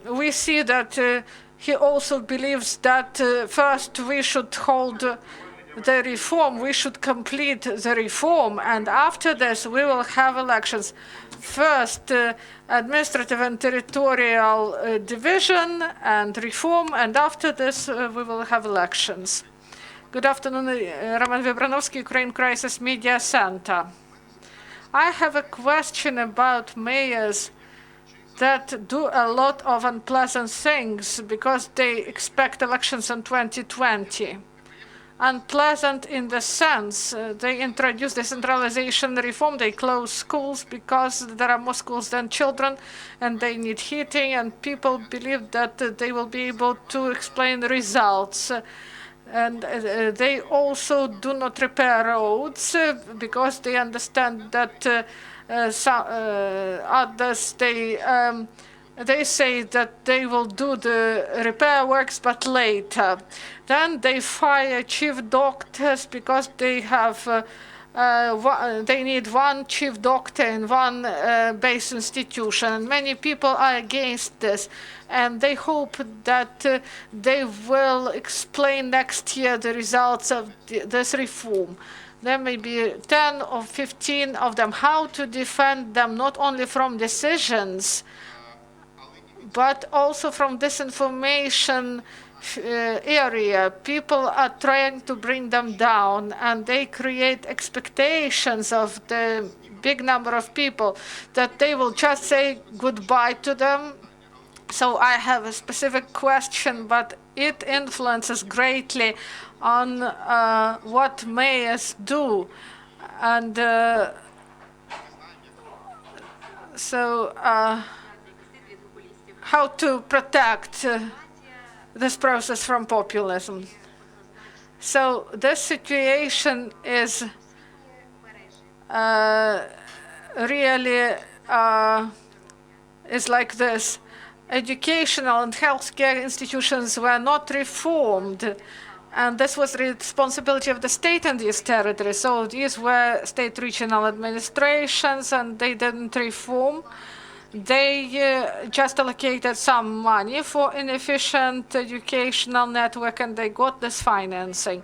we see that he also believes that first we should hold the reform. We should complete the reform, and after this we will have elections. First, administrative and territorial division and reform, and after this we will have elections. Good afternoon, Roman Vibranovsky, Ukraine Crisis Media Center. I have a question about mayors that do a lot of unpleasant things because they expect elections in 2020. Unpleasant in the sense they introduce decentralization reform, they close schools because there are more schools than children and they need heating, and people believe that they will be able to explain the results. And they also do not repair roads because they understand that others, they say that they will do the repair works, but later. Then they fire chief doctors because they have they need one chief doctor in one base institution. And many people are against this, and they hope that they will explain next year the results of this reform. There may be 10 or 15 of them. How to defend them not only from decisions, but also from disinformation area. People are trying to bring them down, and they create expectations of the big number of people that they will just say goodbye to them. So I have a specific question, but it influences greatly on what mayors do. And how to protect this process from populism. So this situation is really is like this. Educational and healthcare institutions were not reformed, and this was the responsibility of the state in these territories. So these were state regional administrations, and they didn't reform. They just allocated some money for inefficient educational network, and they got this financing.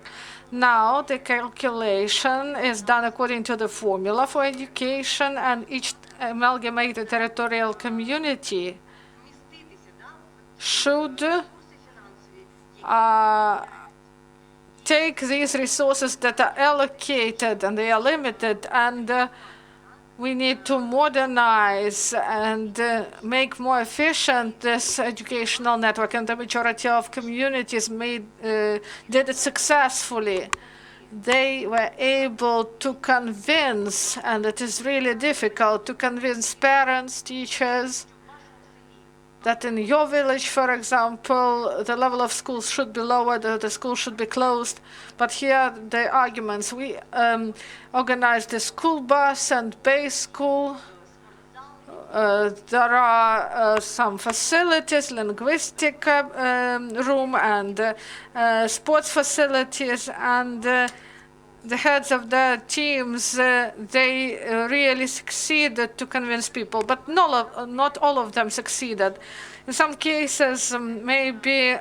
Now the calculation is done according to the formula for education, and each amalgamated territorial community should take these resources that are allocated, and they are limited, and we need to modernize and make more efficient this educational network, and the majority of communities did it successfully. They were able to convince, and it is really difficult to convince parents, teachers, that in your village, for example, the level of schools should be lower, the school should be closed. But here the arguments. We organized the school bus and base school. There are some facilities, linguistic room and sports facilities, and the heads of the teams, they really succeeded to convince people, but not all of them succeeded. In some cases, maybe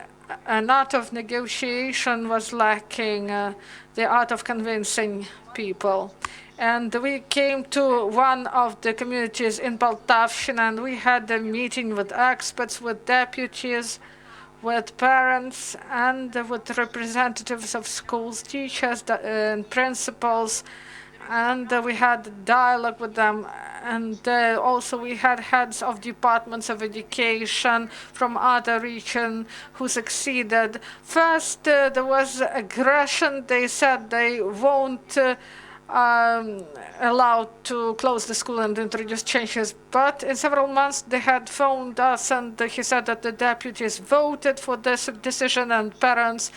an art of negotiation was lacking, the art of convincing people. And we came to one of the communities in Poltavets, and we had a meeting with experts, with deputies, with parents, and with representatives of schools, teachers, and principals, and we had dialogue with them. And also we had heads of departments of education from other regions who succeeded. First, there was aggression. They said they won't allowed to close the school and introduce changes. But in several months, they had phoned us, and he said that the deputies voted for this decision, and parents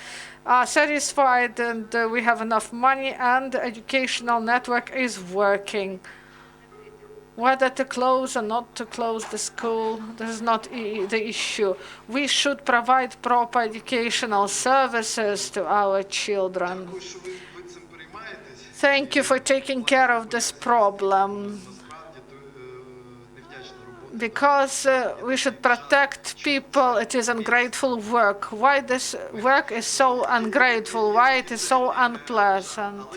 are satisfied, and we have enough money, and the educational network is working. Whether to close or not to close the school, this is not the issue. We should provide proper educational services to our children. Thank you for taking care of this problem. because we should protect people. It is ungrateful work. Why this work is so ungrateful? Why it is so unpleasant?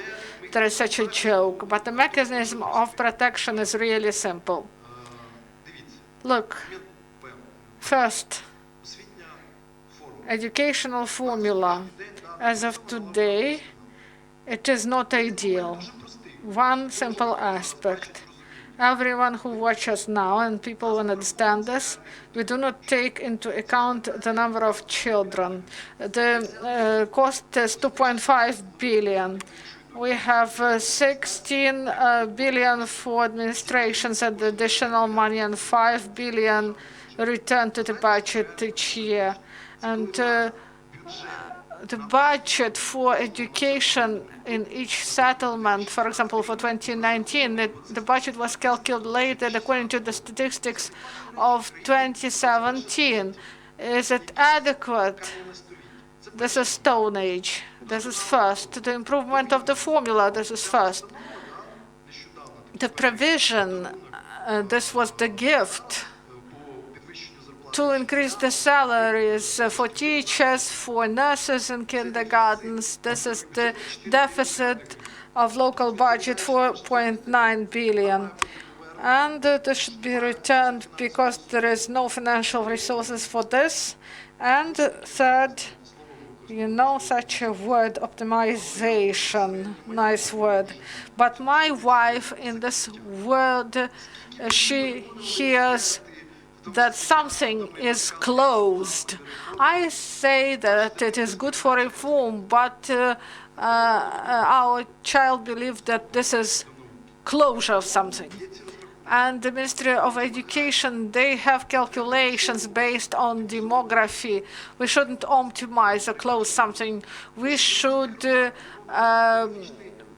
There is such a joke. But the mechanism of protection is really simple. Look, first, educational formula. As of today, it is not ideal. One simple aspect. Everyone who watches now, and people will understand this, we do not take into account the number of children. The cost is 2.5 billion. We have 16 billion for administrations and additional money, and 5 billion returned to the budget each year. And the budget for education in each settlement, for example, for 2019, the budget was calculated according to the statistics of 2017. Is it adequate? This is Stone Age. This is first. The improvement of the formula, this is first. The provision, this was the gift to increase the salaries for teachers, for nurses in kindergartens. This is the deficit of local budget, 4.9 billion. And this should be returned because there is no financial resources for this. And third, you know such a word, optimization, nice word. But my wife in this word, she hears that something is closed. I say that it is good for reform, but our child believes that this is closure of something. And the Ministry of Education, they have calculations based on demography. We shouldn't optimize or close something. We should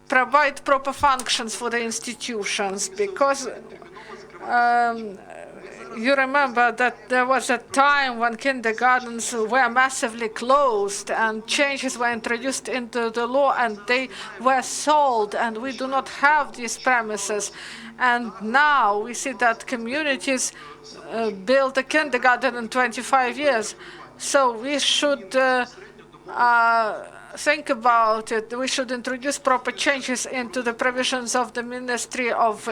provide proper functions for the institutions, because you remember that there was a time when kindergartens were massively closed and changes were introduced into the law and they were sold, and we do not have these premises. And now we see that communities build a kindergarten in 25 years. So we should think about it. We should introduce proper changes into the provisions of the Ministry of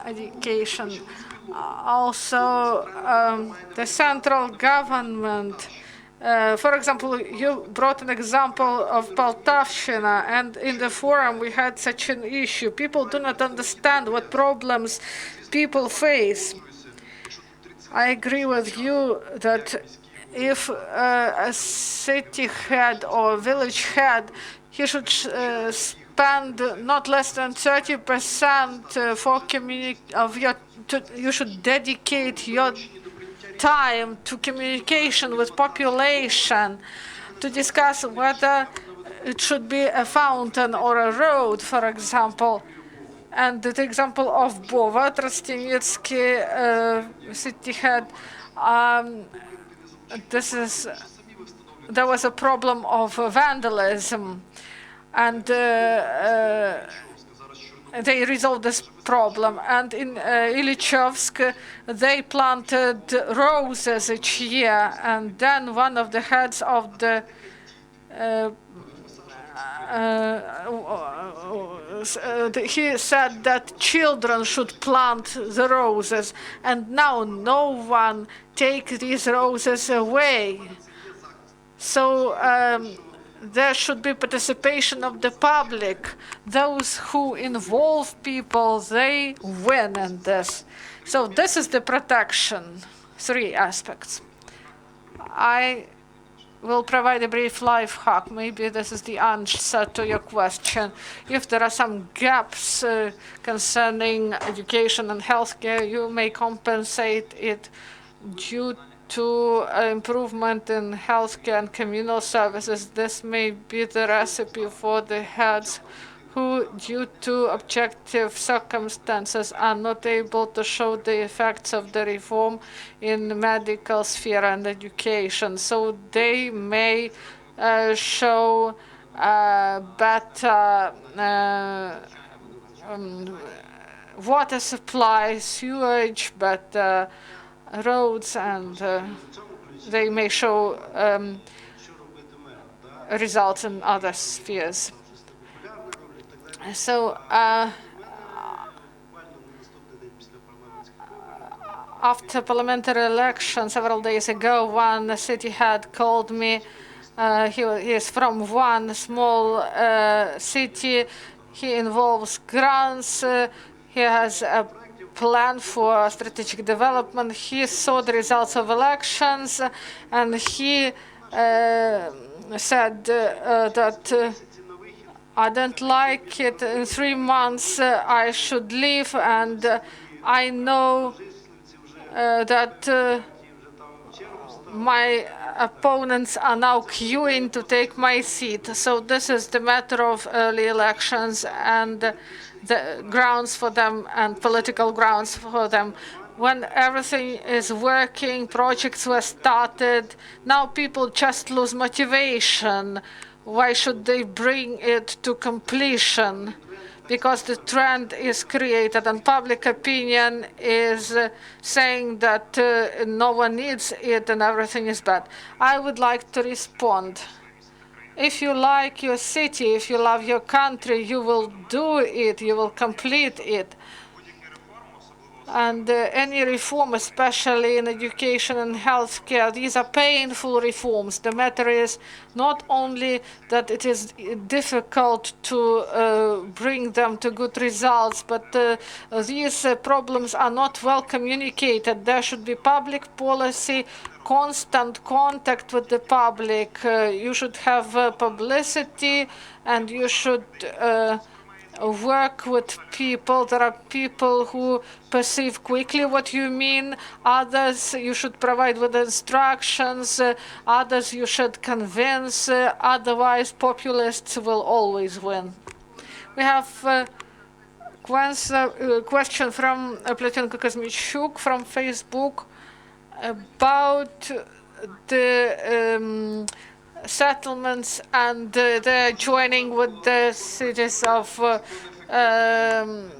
Education. Also, the central government. For example, you brought an example of Poltavets, and in the forum we had such an issue. People do not understand what problems people face. I agree with you that if a city head or village head, he should spend not less than 30% for you should dedicate your time to communication with population, to discuss whether it should be a fountain or a road, for example. And the example of Bova, Trostyanitsky city head, there was a problem of vandalism, and they resolved this problem. And in Ilyichovsk, they planted roses each year. And then one of the heads of the he said that children should plant the roses, and now no one takes these roses away. So there should be participation of the public. Those who involve people, they win in this. So this is the protection, 3 aspects. I will provide a brief life hack. Maybe this is the answer to your question. If there are some gaps concerning education and healthcare, you may compensate it due to improvement in healthcare and communal services. This may be the recipe for the heads who, due to objective circumstances, are not able to show the effects of the reform in the medical sphere and education. So they may show better water supply, sewage, but roads, and they may show results in other spheres. So after parliamentary election several days ago, one city head called me. He is from one small city. He involves grants. He has a plan for strategic development. He saw the results of elections, and he said that I don't like it. In 3 months, I should leave, and I know that my opponents are now queuing to take my seat. So this is the matter of early elections and the grounds for them and political grounds for them. When everything is working, projects were started, now people just lose motivation. Why should they bring it to completion? Because the trend is created and public opinion is saying that no one needs it and everything is bad. I would like to respond. If you like your city, if you love your country, you will do it, you will complete it. And any reform, especially in education and healthcare, these are painful reforms. The matter is not only that it is difficult to bring them to good results, but these problems are not well communicated. There should be public policy, constant contact with the public. You should have publicity, and you should work with people. There are people who perceive quickly what you mean. Others you should provide with instructions. Others you should convince. Otherwise, populists will always win. We have a question from Platenko Kuzmichuk from Facebook about the settlements and they're joining with the cities of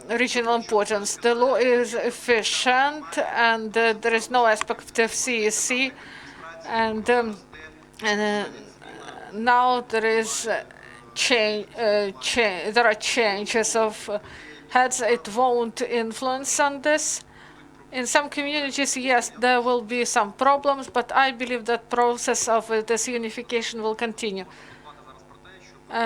regional importance. The law is efficient, and there is no aspect of CSC, and now there is there are changes of heads. It won't influence on this. In some communities, yes, there will be some problems, but I believe that process of this unification will continue.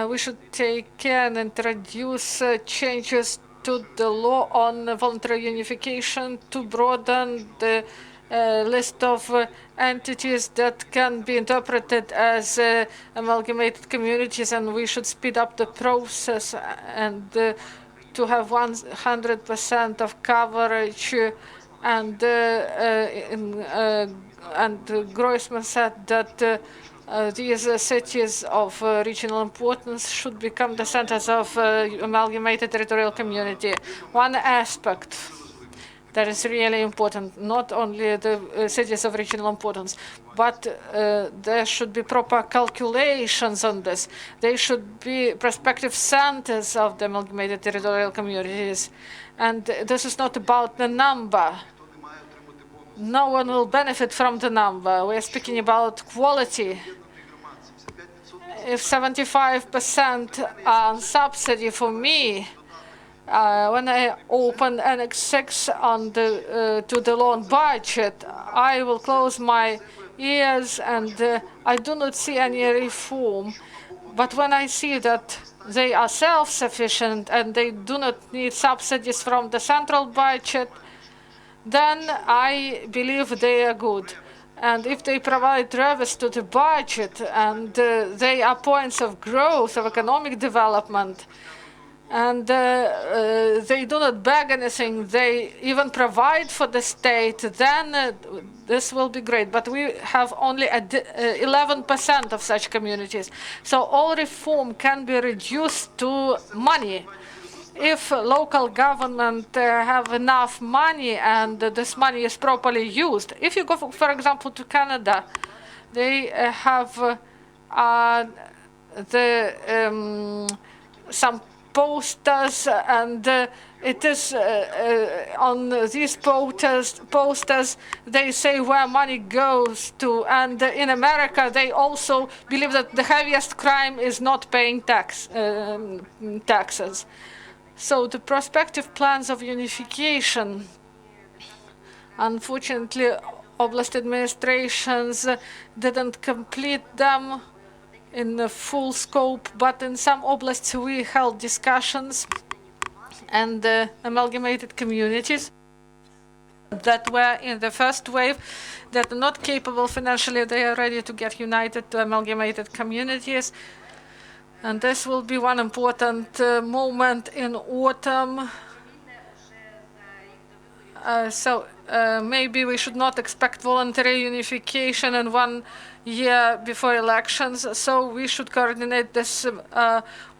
We should take care and introduce changes to the law on voluntary unification to broaden the list of entities that can be interpreted as amalgamated communities, and we should speed up the process and to have 100% of coverage. And Groisman said that these cities of regional importance should become the centers of amalgamated territorial community. One aspect that is really important, not only the cities of regional importance, but there should be proper calculations on this. They should be prospective centers of the amalgamated territorial communities. And this is not about the number. No one will benefit from the number. We're speaking about quality. If 75% are subsidy for me, when I open Annex 6 on to the loan budget, I will close my ears, and I do not see any reform. But when I see that they are self-sufficient and they do not need subsidies from the central budget, then I believe they are good. And if they provide revenues to the budget and they are points of growth, of economic development, and they do not beg anything, they even provide for the state, then this will be great. But we have only 11% of such communities. So all reform can be reduced to money. If local government have enough money and this money is properly used. If you go, for example, to Canada, they have some posters, and it is on these posters they say where money goes to, and in America they also believe that the heaviest crime is not paying taxes. So the prospective plans of unification, unfortunately, oblast administrations didn't complete them in the full scope, but in some oblasts we held discussions, and amalgamated communities that were in the first wave that are not capable financially, they are ready to get united to amalgamated communities. And this will be one important moment in autumn. Maybe we should not expect voluntary unification in 1 year before elections. So we should coordinate this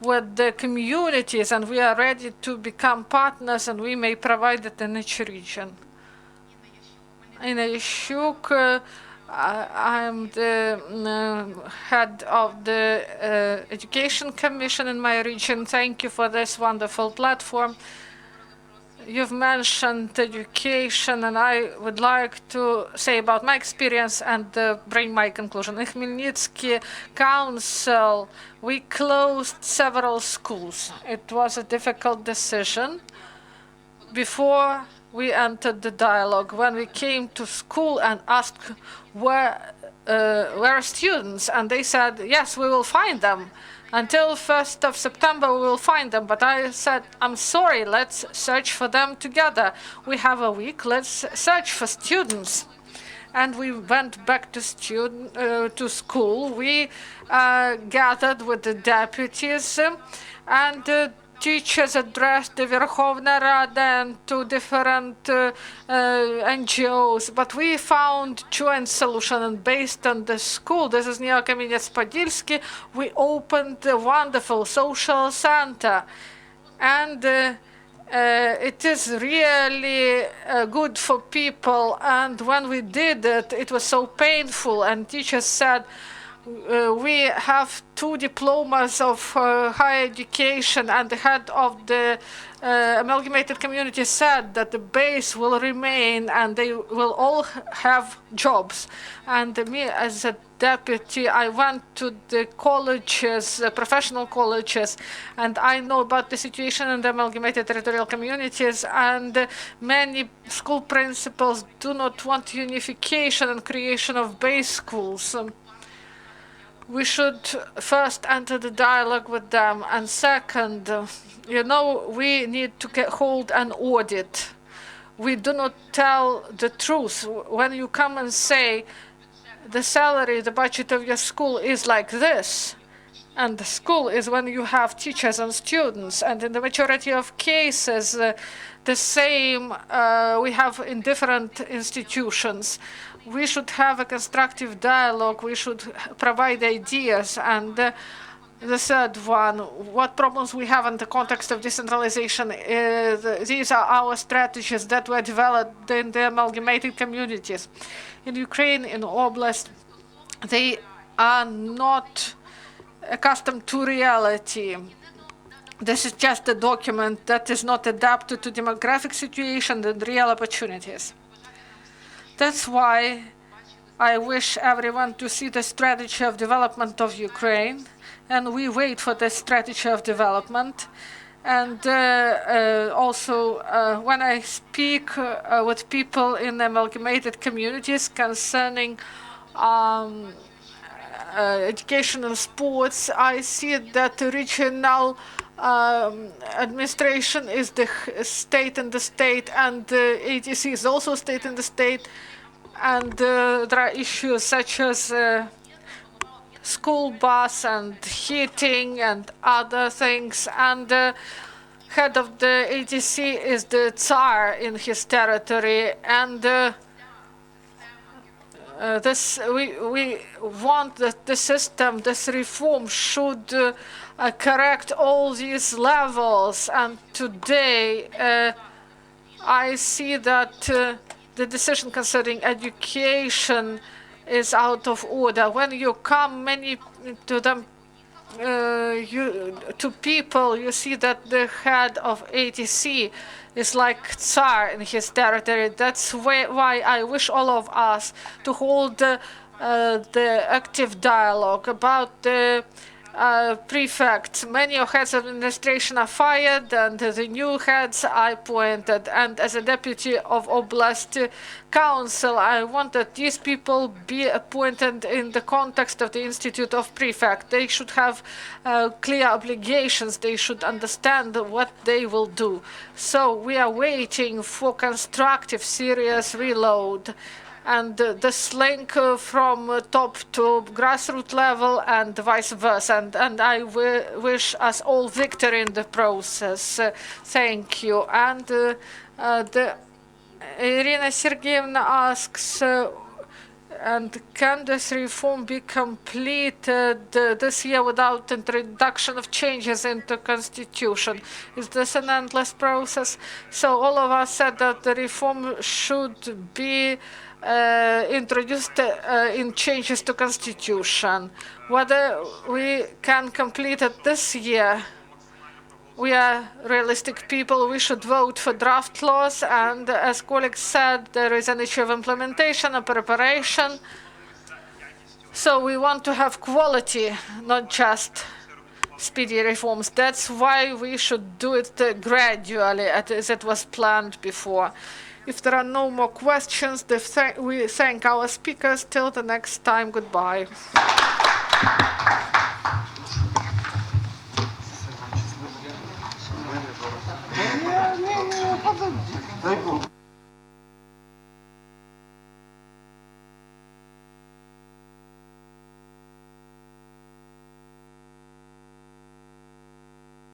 with the communities, and we are ready to become partners, and we may provide it in each region. In Hanushchak, I'm the head of the Education Commission in my region. Thank you for this wonderful platform. You've mentioned education, and I would like to say about my experience and bring my conclusion. In Khmelnytsky Council, we closed several schools. It was a difficult decision. Before we entered the dialogue, when we came to school and asked where are students, and they said, yes, we will find them. Until 1st of September, we will find them. But I said, I'm sorry, let's search for them together. We have a week, let's search for students. And we went back to school. We gathered with the deputies, and teachers addressed the Verkhovna Rada and to different NGOs, but we found joint solution, and based on the school, this is near Kamenets-Podilsky, we opened a wonderful social center, and it is really good for people. And when we did it, it was so painful, and teachers said, we have 2 diplomas of higher education, and the head of the amalgamated community said that the base will remain and they will all have jobs. And me as a deputy, I went to the colleges, professional colleges, and I know about the situation in the amalgamated territorial communities, and many school principals do not want unification and creation of base schools. We should first enter the dialogue with them, and second, we need to hold an audit. We do not tell the truth. When you come and say the salary, the budget of your school is like this, and the school is when you have teachers and students, and in the majority of cases, the same we have in different institutions. We should have a constructive dialogue. We should provide ideas. And the third one, what problems we have in the context of decentralization, these are our strategies that were developed in the amalgamated communities. In Ukraine, in Oblast, they are not accustomed to reality. This is just a document that is not adapted to demographic situation and real opportunities. That's why I wish everyone to see the strategy of development of Ukraine, and we wait for the strategy of development. And also, when I speak with people in amalgamated communities concerning education and sports, I see that the regional administration is the state in the state, and the ATC is also state in the state, and there are issues such as school bus and heating and other things, and the head of the ATC is the Tsar in his territory, and we want that the system, this reform should correct all these levels. And today I see that the decision concerning education is out of order. When you come, many to them to people, you see that the head of ATC is like Tsar in his territory. That's why I wish all of us to hold the active dialogue about the prefects. Many heads of administration are fired, and the new heads I appointed. And as a deputy of Oblast Council, I want that these people be appointed in the context of the Institute of Prefect. They should have clear obligations. They should understand what they will do. So we are waiting for constructive, serious reload. And this link from top to grassroots level and vice versa. And I wish us all victory in the process. Thank you. And Irina Sergeyevna asks, and can this reform be completed this year without introduction of changes into constitution? Is this an endless process? So all of us said that the reform should be introduced in changes to constitution. Whether we can complete it this year, we are realistic people. We should vote for draft laws, and as colleagues said, there is an issue of implementation and preparation. So we want to have quality, not just speedy reforms. That's why we should do it gradually, as it was planned before. If there are no more questions, we thank our speakers. Till the next time, goodbye. Дай Бог.